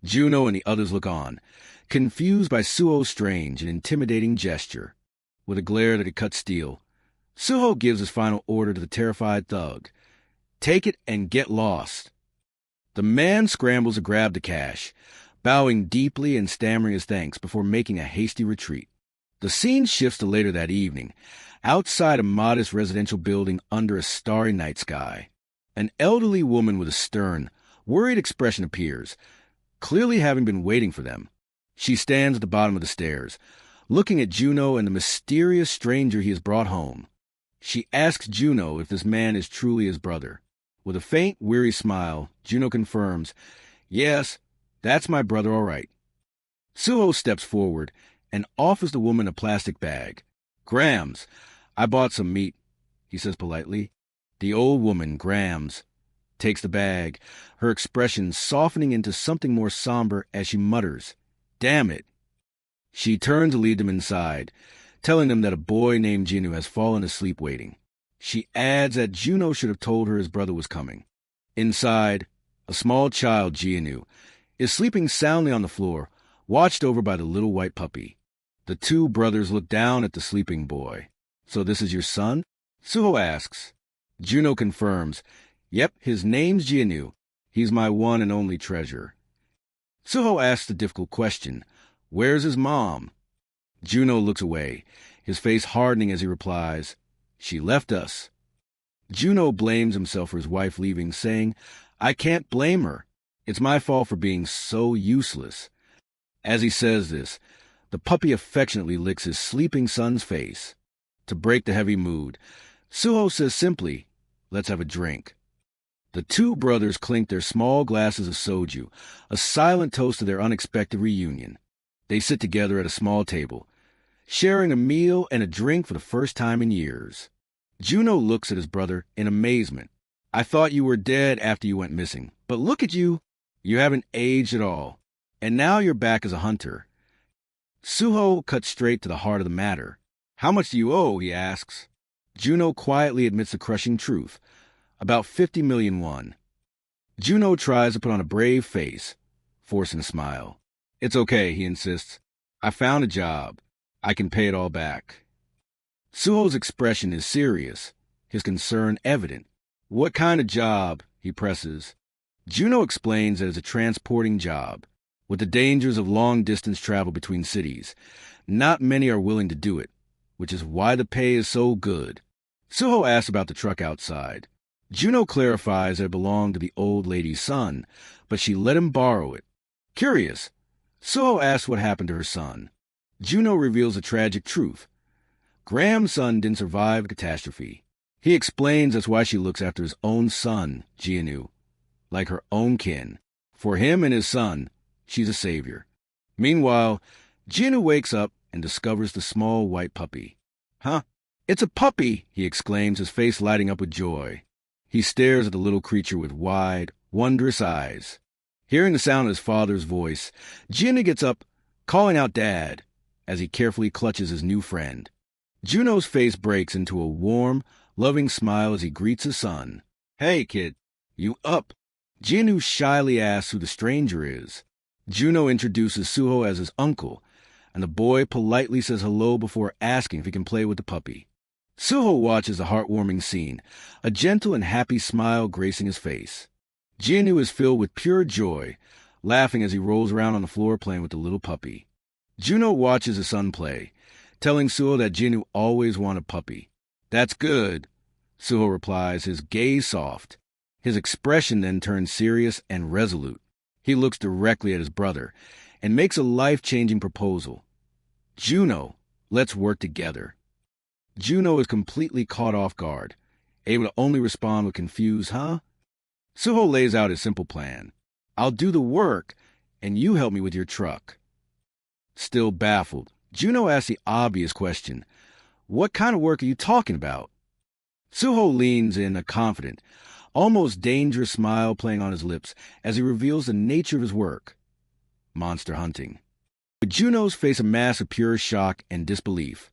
Juno and the others look on, confused by Suho's strange and intimidating gesture. With a glare that could cut steel, Suho gives his final order to the terrified thug. "Take it and get lost." The man scrambles to grab the cash, bowing deeply and stammering his thanks before making a hasty retreat. The scene shifts to later that evening, outside a modest residential building under a starry night sky. An elderly woman with a stern, worried expression appears, clearly having been waiting for them. She stands at the bottom of the stairs, looking at Juno and the mysterious stranger he has brought home. She asks Juno if this man is truly his brother. With a faint, weary smile, Juno confirms, "Yes, that's my brother, all right." Suho steps forward and offers the woman a plastic bag. "Grams, I bought some meat," he says politely. The old woman grams, takes the bag, her expression softening into something more somber as she mutters, "Damn it." She turns to lead them inside, telling them that a boy named Jinu has fallen asleep waiting. She adds that Juno should have told her his brother was coming. Inside, a small child, Jinu, is sleeping soundly on the floor, watched over by the little white puppy. The two brothers look down at the sleeping boy. "So this is your son?" Suho asks. Juno confirms, "Yep, his name's Jinu. He's my one and only treasure." Suho asks the difficult question, "Where's his mom?" Juno looks away, his face hardening as he replies, "She left us." Juno blames himself for his wife leaving, saying, "I can't blame her. It's my fault for being so useless." As he says this, the puppy affectionately licks his sleeping son's face. To break the heavy mood, Suho says simply, "Let's have a drink." The two brothers clink their small glasses of soju, a silent toast to their unexpected reunion. They sit together at a small table, sharing a meal and a drink for the first time in years. Juno looks at his brother in amazement. "I thought you were dead after you went missing, but look at you. You haven't aged at all. And now you're back as a hunter." Suho cuts straight to the heart of the matter. "How much do you owe?" he asks. Juno quietly admits the crushing truth. About 50 million won. Juno tries to put on a brave face, forcing a smile. "It's okay," he insists. "I found a job. I can pay it all back." Suho's expression is serious, his concern evident. "What kind of job?" he presses. Juno explains that it's a transporting job. With the dangers of long-distance travel between cities, not many are willing to do it, which is why the pay is so good. Suho asks about the truck outside. Juno clarifies that it belonged to the old lady's son, but she let him borrow it. Curious, Suho asks what happened to her son. Juno reveals the tragic truth. Graham's son didn't survive a catastrophe. He explains that's why she looks after his own son, Jianu, like her own kin. For him and his son, she's a savior. Meanwhile, Jianu wakes up and discovers the small white puppy. "Huh? It's a puppy!" he exclaims, his face lighting up with joy. He stares at the little creature with wide, wondrous eyes. Hearing the sound of his father's voice, Jianu gets up, calling out Dad, as he carefully clutches his new friend. Juno's face breaks into a warm, loving smile as he greets his son. "Hey, kid, you up?" Jianu shyly asks who the stranger is. Juno introduces Suho as his uncle, and the boy politely says hello before asking if he can play with the puppy. Suho watches the heartwarming scene, a gentle and happy smile gracing his face. Jianu is filled with pure joy, laughing as he rolls around on the floor playing with the little puppy. Juno watches his son play, telling Suho that Jianu always wanted a puppy. "That's good," Suho replies, his gaze soft. His expression then turns serious and resolute. He looks directly at his brother and makes a life-changing proposal. "Juno, let's work together." Juno is completely caught off guard, able to only respond with confused, "Huh?" Suho lays out his simple plan. "I'll do the work, and you help me with your truck." Still baffled, Juno asks the obvious question, "What kind of work are you talking about?" Suho leans in, a confident, almost dangerous smile playing on his lips as he reveals the nature of his work: monster hunting. But Juno's face a mask of pure shock and disbelief.